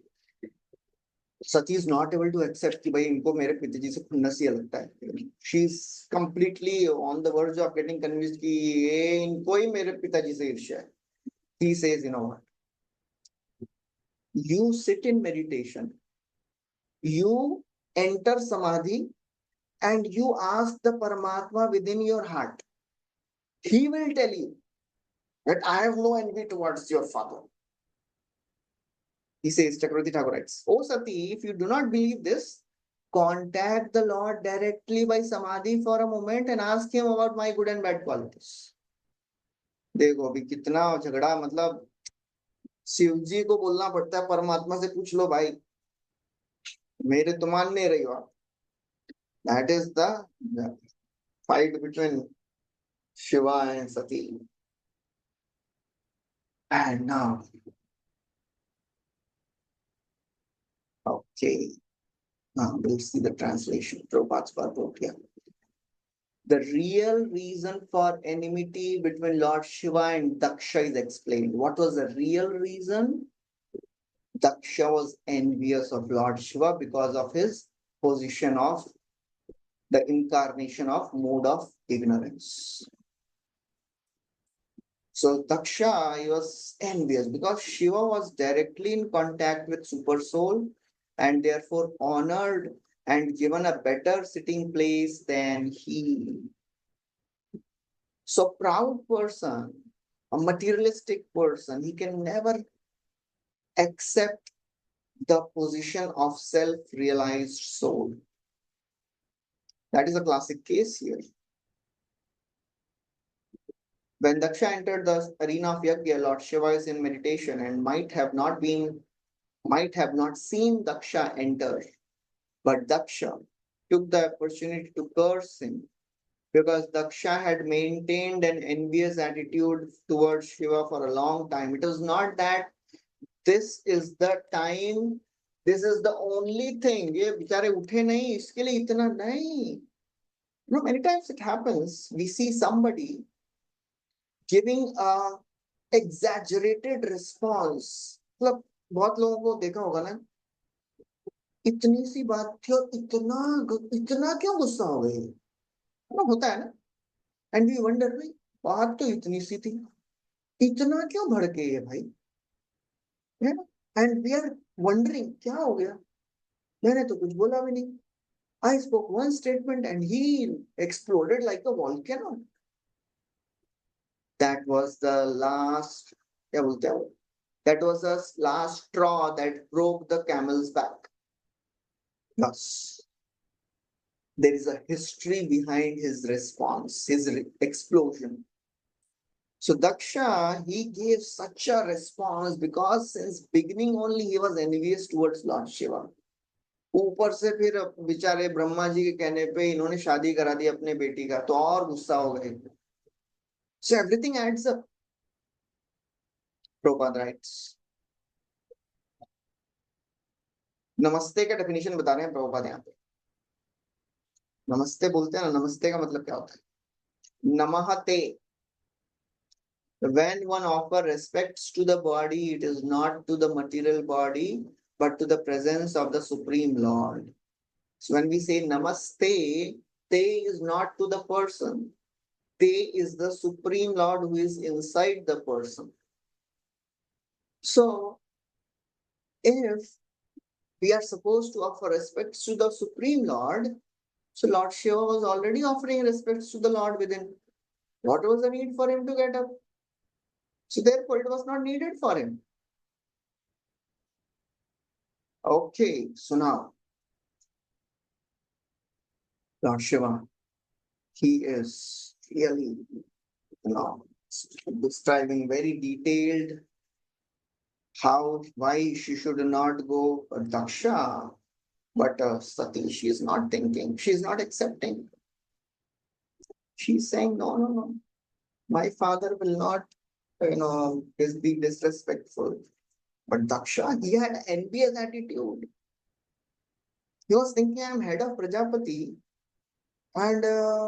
Sati is not able to accept कि भाई इनको मेरे पिताजी से खुन्नस ये लगता है. She is completely on the verge of getting convinced कि ये इनको ही मेरे पिताजी से ईर्ष्या है. He says, you know what? You sit in meditation, you enter samadhi, and you ask the Paramatma within your heart. He will tell you that I have no envy towards your father. He says, Chakravarti Thakur writes, O Sati, if you do not believe this, contact the Lord directly by samadhi for a moment and ask him about my good and bad qualities. देखो अभी कितना झगड़ा, मतलब शिव जी को बोलना पड़ता है परमात्मा से, पूछ लो भाई, मेरे तो मान नहीं रही हो आप. That is the fight between Shiva and Sati. And now, okay, now we'll see the translation. Prabhupada's purport here. The real reason for enmity between Lord Shiva and Daksha is explained. What was the real reason? Daksha was envious of Lord Shiva because of his position of the incarnation of mode of ignorance. So Daksha, he was envious because Shiva was directly in contact with Super Soul and therefore honored and given a better sitting place than he. So proud person, a materialistic person, he can never accept the position of self-realized soul. That is a classic case here. When Daksha entered the arena of Yajna, Lord Shiva is in meditation and might have not seen Daksha enter. But Daksha took the opportunity to curse him because Daksha had maintained an envious attitude towards Shiva for a long time. It was not that this is the time, this is the only thing. ये बेचारे उठे नहीं, इसके लिए इतना नहीं. You know, many times it happens, we see somebody giving a exaggerated response. मतलब बहुत लोगों को देखा होगा ना, इतनी सी बात थी और इतना क्यों गुस्सा हो गई, ना होता है ना. एंड वी वंडर, भाई बात तो इतनी सी थी, इतना क्यों भड़के ये भाई, है ना. एंड वी आर वंडरिंग क्या हो गया, मैंने तो कुछ बोला भी नहीं. I spoke one statement and he exploded like a volcano. That was the last, क्या बोलते हैं वो? That was the last straw that broke the camel's back. Yes. There is a history behind his response, his explosion. So Daksha, he gave such a response because since beginning only he was envious towards Lord Shiva. ऊपर से फिर बेचारे ब्रह्मा जी के कहने पे इन्होंने शादी करा दी अपने बेटी का, तो और गुस्सा हो गए. So everything adds up. Prabhupada writes. नमस्ते का डेफिनेशन बता रहे हैं प्रभुपाद यहाँ पे. नमस्ते बोलते हैं ना, नमस्ते का मतलब क्या होता है? नमहते. When one offer respects to the body, it is not to the material body, but to the presence of the Supreme Lord. So when we say namaste, te is not to the person. Te is the Supreme Lord who is inside the person. So if we are supposed to offer respects to the Supreme Lord, so Lord Shiva was already offering respects to the Lord within. What was the need for him to get up? So therefore it was not needed for him. Okay, so now Lord Shiva, he is really, describing very detailed why she should not go Daksha, but Sati, she is not thinking, she is not accepting. She's saying, no, my father will not, be disrespectful. But Daksha, he had envious attitude. He was thinking, I'm head of Prajapati, and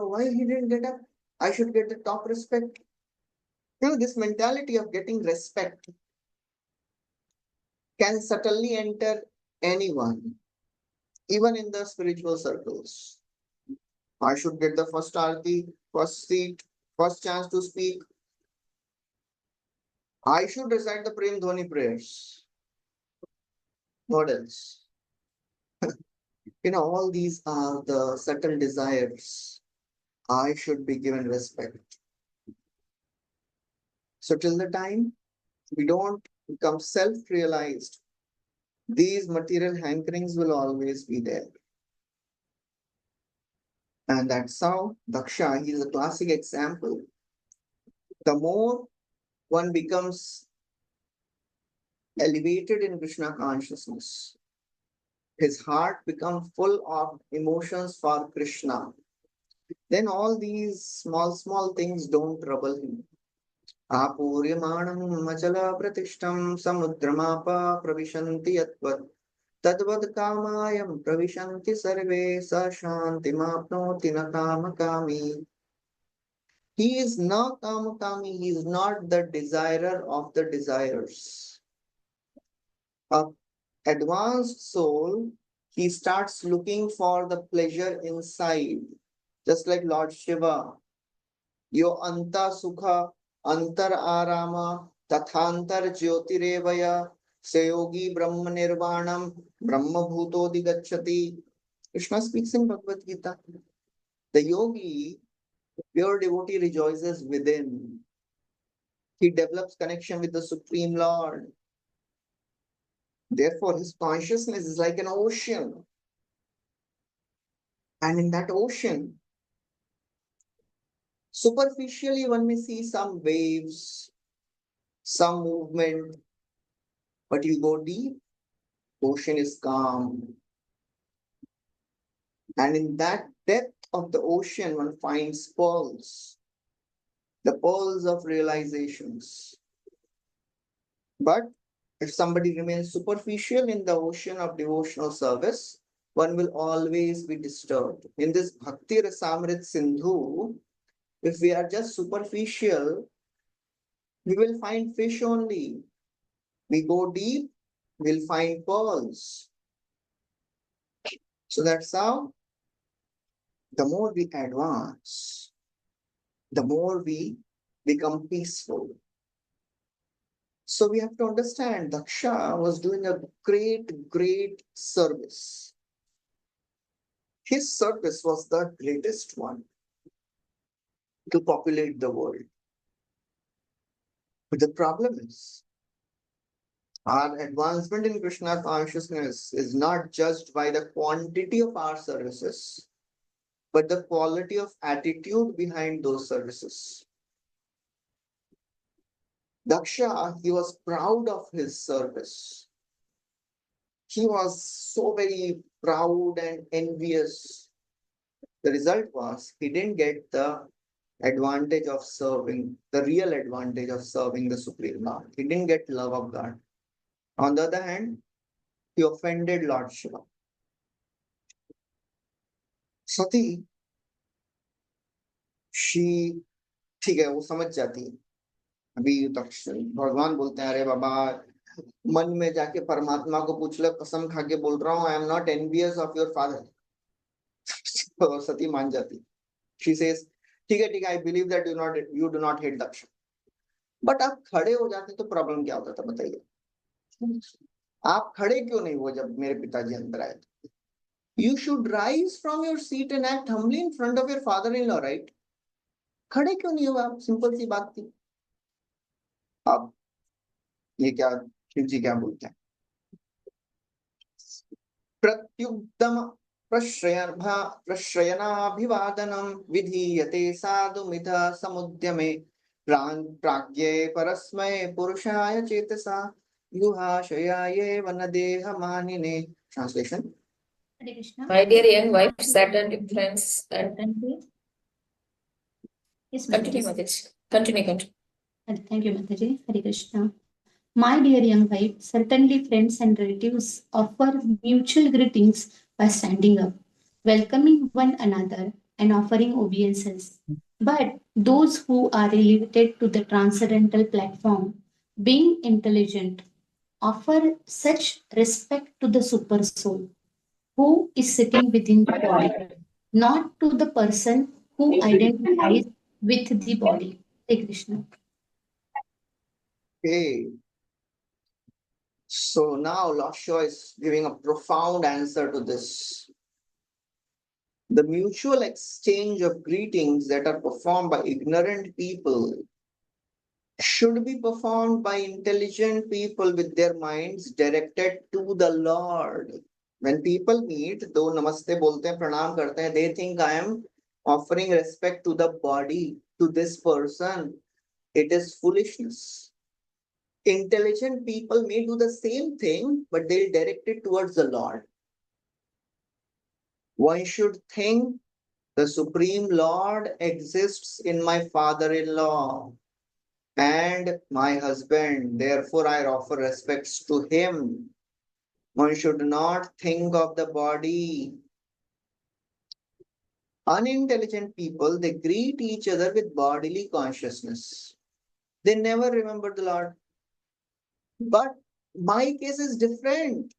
why he didn't get up? I should get the top respect. This mentality of getting respect can subtly enter anyone, even in the spiritual circles. I should get the first arti, first seat, first chance to speak. I should recite the Prem Dhoni prayers. What else? All these are the subtle desires. I should be given respect. So till the time we don't become self-realized, these material hankerings will always be there. And that's how Daksha, he is a classic example. The more one becomes elevated in Krishna consciousness, his heart becomes full of emotions for Krishna, then all these small things don't trouble him. Apuryamanam machala pratishtam samudramapa pravishanti yatvat tadvad kamayam pravishanti sarve sa shanti mapnoti na kamakami. He is not kamakami, he is not the desirer of the desires. A advanced soul, he starts looking for the pleasure inside, just like Lord Shiva. Yo anta sukha antar arama tathantar jyotirevaya sayogi brahma nirvanam brahma bhutodi gacchati. Krishna speaks in Bhagavad Gita. The yogi, pure devotee, rejoices within. He develops connection with the Supreme Lord. Therefore, his consciousness is like an ocean. And in that ocean, superficially one may see some waves, some movement, but you go deep, ocean is calm. And in that depth of the ocean, one finds pearls, the pearls of realizations. But if somebody remains superficial in the ocean of devotional service, one will always be disturbed. In this Bhakti Rasamrit Sindhu, if we are just superficial, we will find fish only. We go deep, we'll find pearls. So that's how the more we advance, the more we become peaceful. So we have to understand Daksha was doing a great service. His service was the greatest one to populate the world. But the problem is, our advancement in Krishna consciousness is not judged by the quantity of our services, but the quality of attitude behind those services. Daksha, he was proud of his service. He was so very proud and envious. The result was he didn't get the advantage of serving, the real advantage of serving the Supreme Lord. He didn't get love of God. On the other hand, he offended Lord Shiva. Sati, she, ठीक है वो समझ जाती है. अभी भगवान बोलते हैं अरे बाबा मन में जाके परमात्मा को पूछ लो, कसम खा के बोल रहा हूँ, I am not envious of your father. Sati मान जाती. शी सेज ठीक है I believe that you do not hate Daksha. But आप खड़े हो जाते तो प्रॉब्लम क्या होता था बताइए. आप खड़े क्यों नहीं हुए जब मेरे पिताजी अंदर आए. You should rise from your seat and act humbly in front of your father in law, right. खड़े क्यों नहीं हुए आप. सिंपल सी बात थी. अब ये क्या शिव जी क्या बोलते हैं. प्रत्युग्धम प्रश्रयनाभिवादनम विधीयते साधुमिथ समुद्यमे प्राज्ञे परस्मै पुरुषाय चेतसा युहाशयाये वनदेहमानिने. Translation. Hare Krishna. My dear young wife, certainly friends, and Yes, continue, Mataji. Mataji. Continue. Thank you, Mataji. Hare Krishna. My dear young wife, certainly friends and relatives offer mutual greetings by standing up, welcoming one another, and offering obeisances. But those who are elevated to the transcendental platform, being intelligent, offer such respect to the super soul who is sitting within the body, not to the person who identifies with the body. Hare Krishna. Okay. So now Lord Shiva is giving a profound answer to this. The mutual exchange of greetings that are performed by ignorant people should be performed by intelligent people with their minds directed to the Lord. When people meet, though namaste bolte hain, pranam karte hain, they think I am offering respect to the body, to this person. It is foolishness. Intelligent people may do the same thing, but they'll direct it towards the Lord. One should think the Supreme Lord exists in my father-in-law and my husband. Therefore, I offer respects to him. One should not think of the body. Unintelligent people, they greet each other with bodily consciousness. They never remember the Lord. But my case is different.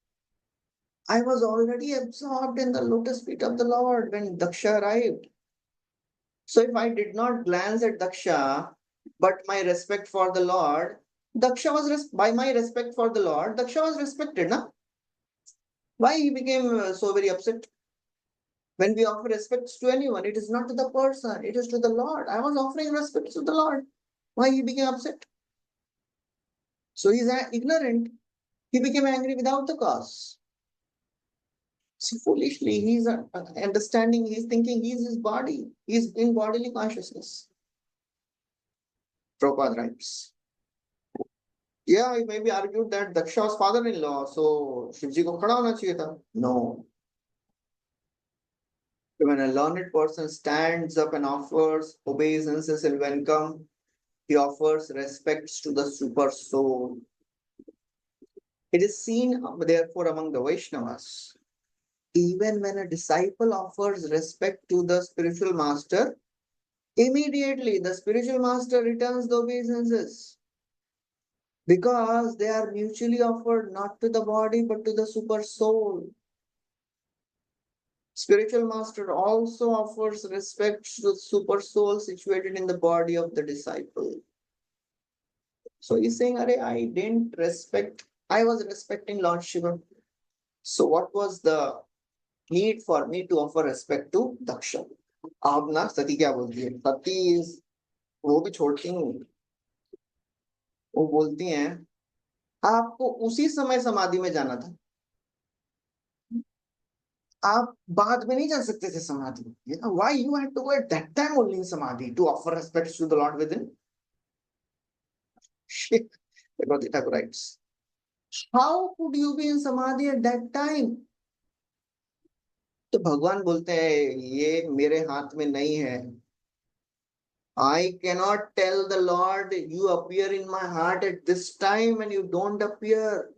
I was already absorbed in the lotus feet of the Lord when Daksha arrived. So if I did not glance at Daksha, but my respect for the Lord, Daksha was, by my respect for the Lord, Daksha was respected, na? Why he became so very upset? When we offer respects to anyone, it is not to the person, it is to the Lord. I was offering respect to the Lord. Why he became upset? So he's ignorant. He became angry without the cause. So foolishly, he's understanding, he's thinking he's his body. He's in bodily consciousness. Prabhupada writes. Yeah, it may be argued that Daksha was father-in-law, so Shivji ko khada hona chahiye tha. No. When a learned person stands up and offers obeisances and welcome, he offers respects to the super soul. It is seen, therefore, among the Vaishnavas. Even when a disciple offers respect to the spiritual master, immediately the spiritual master returns the obeisances. Because they are mutually offered not to the body but to the super soul. Spiritual master also offers respect to the super soul situated in the body of the disciple. So he's saying, I didn't respect, I was respecting Lord Shiva. So what was the need for me to offer respect to Daksha? अब ना सती क्या बोलती है? सती is, वो भी छोड़ती हूँ, वो बोलती हैं आपको उसी समय समाधि में जाना था, आप बाद में नहीं जा सकते थे समाधि में. Why you had to go at that time only in samadhi to offer respect to the Lord within? Bhagavad Gita writes, how could you be in samadhi at that time? तो भगवान बोलते हैं ये मेरे हाथ में नहीं है. I cannot tell the Lord you appear in my heart at this time and you don't appear.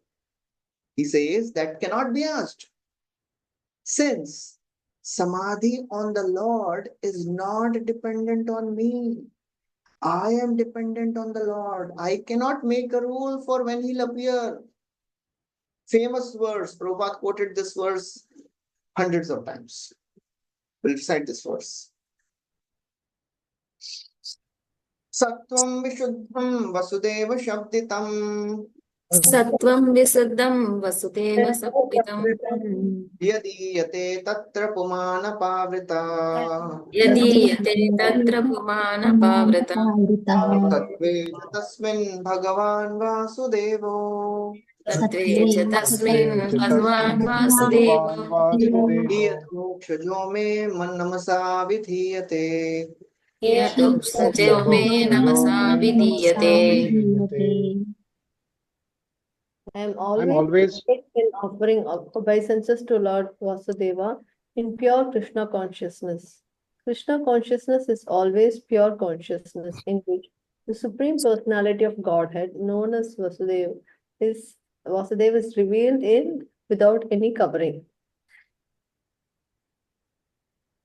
He says that cannot be asked. Since samadhi on the Lord is not dependent on me, I am dependent on the Lord. I cannot make a rule for when he'll appear. Famous verse, Prabhupada quoted this verse hundreds of times. We'll recite this verse. Sattvam vishuddham vasudeva shabditam Sattvam Visuddham Vasudeva Saptitam yadiyate tatra pumana pavrita Yadiyate Tatra Pumana Pavrata tattve tasmin bhagavan vasudevo Tattve Ch Tasmin Bhagavan Bhagavan Vasudeva Vasudeva mokshjo me mannamasa vidhiyate. Yatuksajo Me Namasa Vidiyate. I am I'm always always in offering obeisances to Lord Vasudeva in pure Krishna consciousness. Krishna consciousness is always pure consciousness in which the Supreme Personality of Godhead, known as Vasudeva, is revealed in without any covering.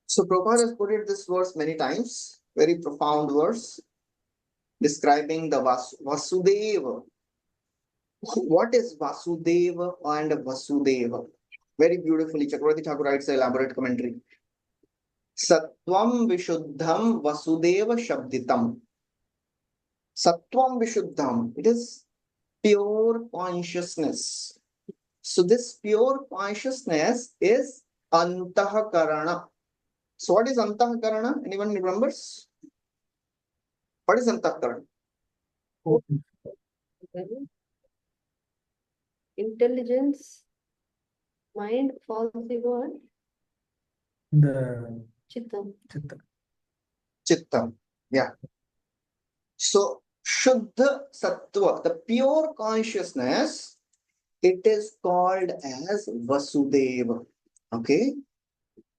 So Prabhupada has quoted this verse many times, very profound verse, describing the Vasudeva. What is Vasudeva and Vasudeva? Very beautifully, Chakravarti Thakur writes an elaborate commentary. Sattvam Vishuddham Vasudeva Shabditam. Sattvam Vishuddham, it is pure consciousness. So this pure consciousness is Antahakarana. So what is Antahakarana? Anyone remembers? What is Antahakarana? Intelligence, mind, false ego, and The chitta. Chitta. Chitta. Yeah. So Shuddha Sattva, the pure consciousness, it is called as Vasudeva. Okay.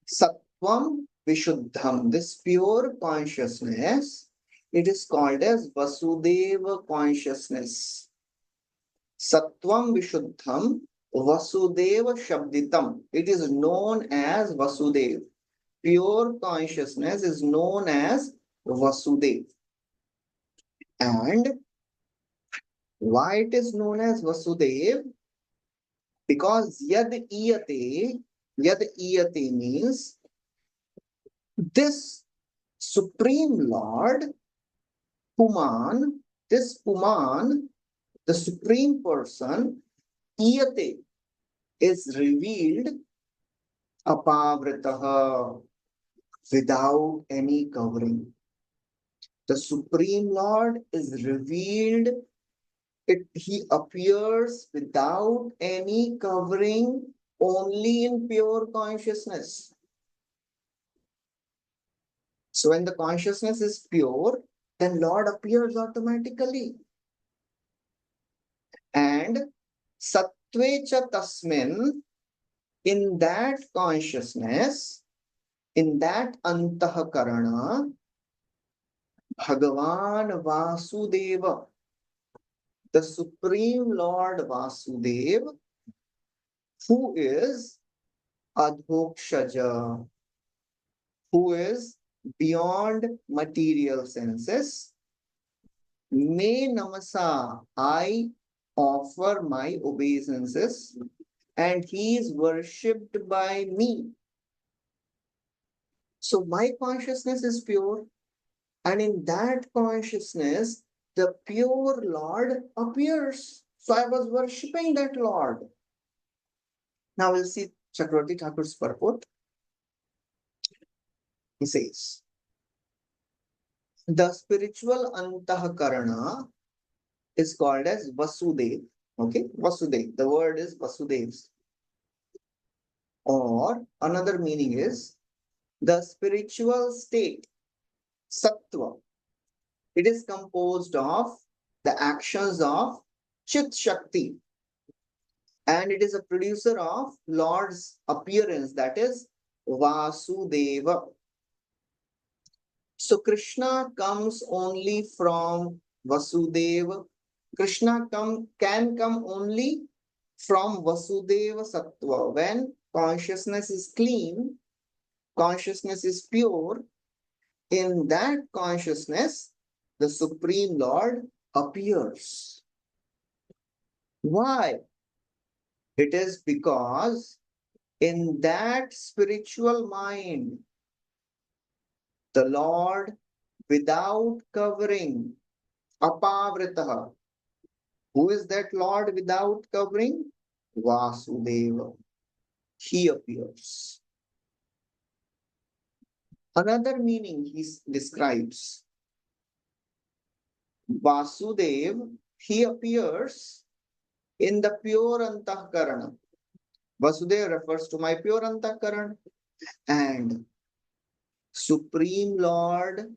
Sattvam Vishuddham, this pure consciousness, it is called as Vasudeva consciousness. Sattvam Vishuddham Vasudeva Shabditam. It is known as Vasudeva. Pure consciousness is known as Vasudeva. And why it is known as Vasudeva? Because Yad Iyate means this Supreme Lord, Puman, this Puman, the Supreme Person, Iyate, is revealed apavritaha, without any covering. The Supreme Lord is revealed, he appears without any covering, only in pure consciousness. So when the consciousness is pure, then Lord appears automatically. And Sattvecha Tasmin, in that consciousness, in that Antahakarana, Bhagavan Vasudeva, the Supreme Lord Vasudeva, who is Adhokshaja, who is beyond material senses, Me namasa, I offer my obeisances, and he is worshipped by me. So my consciousness is pure, and in that consciousness, the pure Lord appears. So I was worshipping that Lord. Now we'll see Chakravarti Thakur's purport. He says, the spiritual Antahakarana is called as Vasudev. Okay, Vasudev. The word is Vasudev. Or another meaning is the spiritual state, Sattva. It is composed of the actions of Chit Shakti, and it is a producer of Lord's appearance, that is Vasudeva. So Krishna comes only from Vasudeva. Krishna can come only from Vasudeva Sattva. When consciousness is clean, consciousness is pure, in that consciousness, the Supreme Lord appears. Why? It is because in that spiritual mind, the Lord without covering, apavritaha. Who is that Lord without covering? Vasudeva. He appears. Another meaning he describes. Vasudev, he appears in the pure antahkarana. Vasudeva refers to my pure antahkarana. And Supreme Lord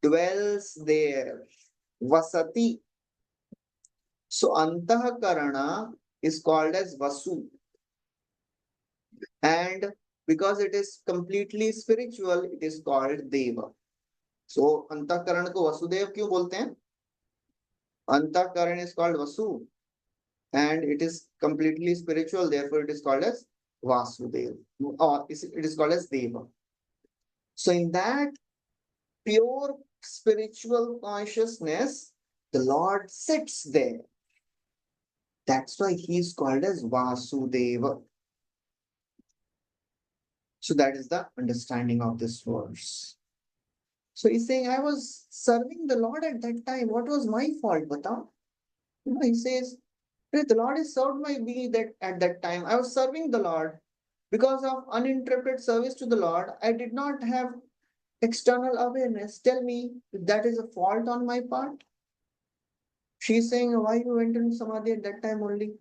dwells there. Vasati. So Antahakarana is called as Vasu. And because it is completely spiritual, it is called Deva. So Antahakarana ko Vasudev क्यों बोलते हैं? Antahakarana is called Vasu. And it is completely spiritual, therefore it is called as Vasudev. Or it is called as Deva. So in that pure spiritual consciousness, the Lord sits there. That's why he is called as Vasudeva. So that is the understanding of this verse. So he's saying, I was serving the Lord at that time. What was my fault, Bata? He says, the Lord has served me that at that time. I was serving the Lord. Because of uninterrupted service to the Lord, I did not have external awareness. Tell me if that is a fault on my part. She's saying, why you went in Samadhi at that time only?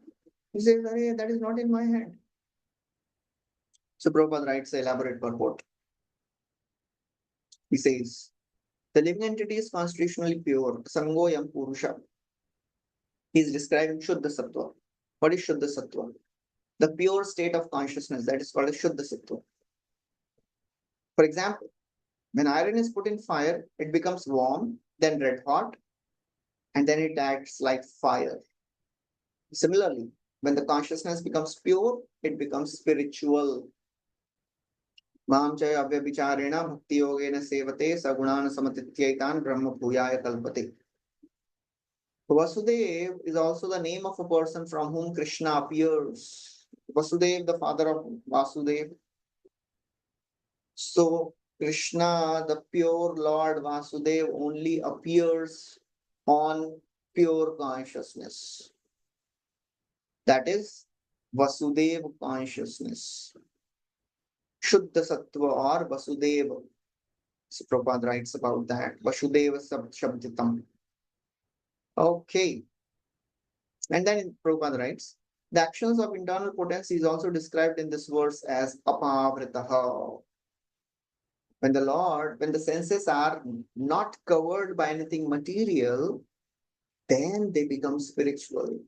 He says, that is not in my hand. So Prabhupada writes the elaborate purport. He says, the living entity is constitutionally pure, Sangoyam Purusha. He is describing Shuddha Sattva. What is Shuddha Sattva? The pure state of consciousness, that is called as Shuddha Sattva. For example, when iron is put in fire, it becomes warm, then red hot, and then it acts like fire. Similarly, when the consciousness becomes pure, it becomes spiritual. Mam chaya avyabhicharena bhakti yogena sevate sagunana samatityaitan brahma bhuyaya kalpate. Vasudev is also the name of a person from whom Krishna appears. Vasudev, the father of Vasudev. So Krishna, the pure Lord Vasudev, only appears on pure consciousness. That is Vasudeva consciousness. Shuddha Sattva or Vasudeva. So Prabhupada writes about that. Vasudeva Shabditam. Okay. And then Prabhupada writes, the actions of internal potency is also described in this verse as apavritaha. When the senses are not covered by anything material, then they become spiritual.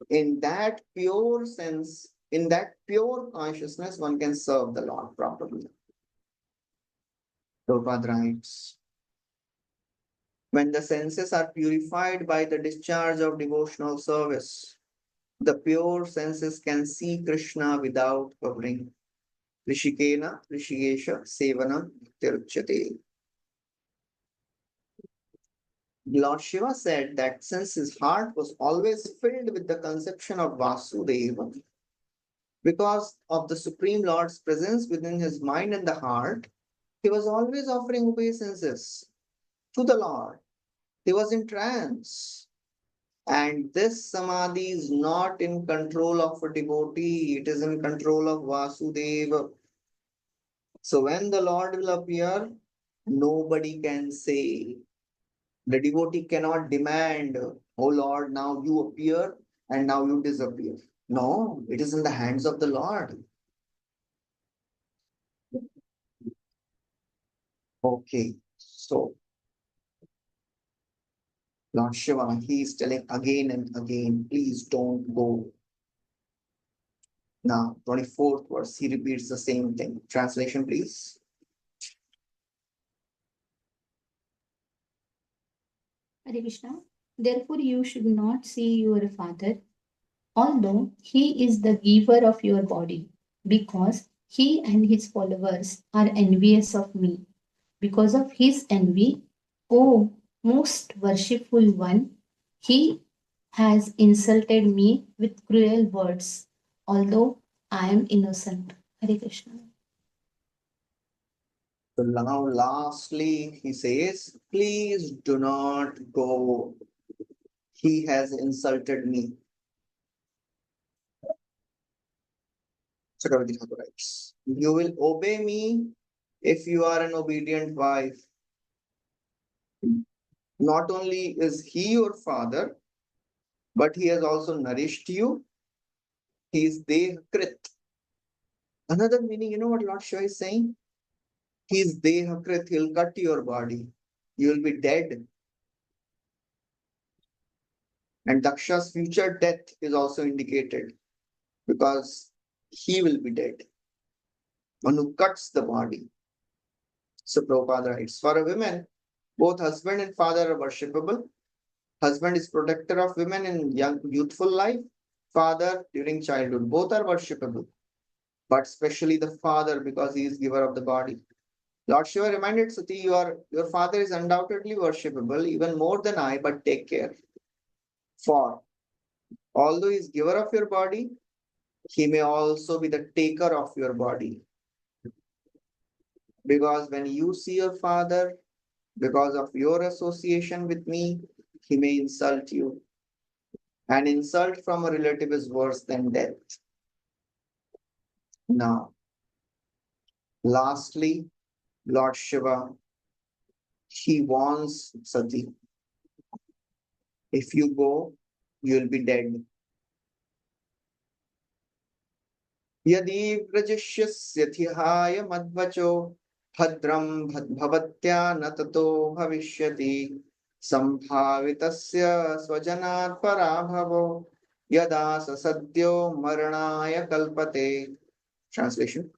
In that pure sense, in that pure consciousness, one can serve the Lord properly. Prabhupada writes, when the senses are purified by the discharge of devotional service, the pure senses can see Krishna without covering. Rishikena, Rishikesha, Sevana, Tiruchate. Lord Shiva said that since his heart was always filled with the conception of Vasudeva, because of the Supreme Lord's presence within his mind and the heart, he was always offering obeisances to the Lord. He was in trance. And this samadhi is not in control of a devotee, it is in control of Vasudeva. So when the Lord will appear, nobody can say. The devotee cannot demand, oh Lord, now you appear and now you disappear. No, it is in the hands of the Lord. Okay, so Lord Shiva, he is telling again and again, please don't go. Now, 24th verse, he repeats the same thing. Translation, please. Hare Krishna. Therefore, you should not see your father, although he is the giver of your body, because he and his followers are envious of me. Because of his envy, O most worshipful one, he has insulted me with cruel words, although I am innocent. Hare Krishna. So now, lastly, he says, please do not go. He has insulted me. Chakravarti Thakur writes, you will obey me if you are an obedient wife. Not only is he your father, but he has also nourished you. He is Dehakrit. Another meaning, you know what Lord Shiva is saying? He is Dehakrit. He'll cut your body. You will be dead. And Daksha's future death is also indicated because he will be dead. One who cuts the body. So Prabhupada writes, for a woman, both husband and father are worshipable. Husband is protector of women in young, youthful life. Father during childhood. Both are worshipable. But especially the father because he is giver of the body. Lord Shiva reminded Sati, your father is undoubtedly worshipable, even more than I, but take care. For although he is giver of your body, he may also be the taker of your body. Because when you see your father, because of your association with me, he may insult you. An insult from a relative is worse than death. Now, lastly, Lord Shiva, he warns Sati, if you go, you'll be dead. Yadi vrajishyasyathihaya madvacho bhadram bhavatya natato bhavishyati sambhavitasya swajanat parabhavo yada sasadyo maranaya kalpate. Translation.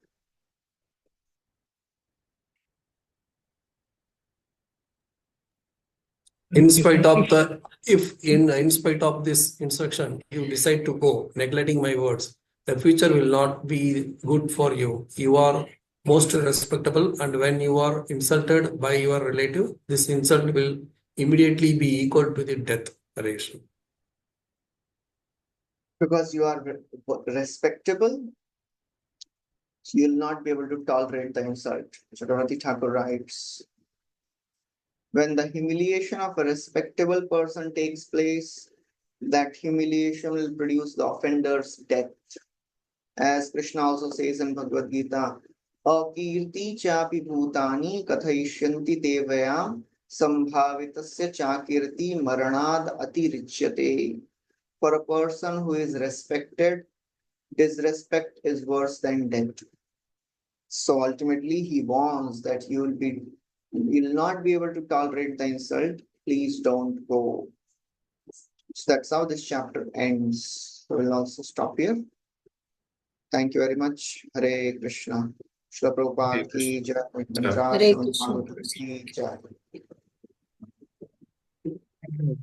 In spite of the, if in spite of this instruction, you decide to go, neglecting my words, the future will not be good for you. You are most respectable, and when you are insulted by your relative, this insult will immediately be equal to the death. Because you are respectable, you'll not be able to tolerate the insult. Chakravarti Thakur writes, when the humiliation of a respectable person takes place, that humiliation will produce the offender's death. As Krishna also says in Bhagavad Gita, Akirti chapi bhutani kathayishyanti devayam sambhavitasya chakirti maranad atirichyate. For a person who is respected, disrespect is worse than death. So ultimately, he warns that you'll not be able to tolerate the insult. Please don't go. So that's how this chapter ends. So we'll also stop here. Thank you very much. Hare Krishna. Shri Prabhupada ki jai. Hare Krishna. Ki jai. Thank you.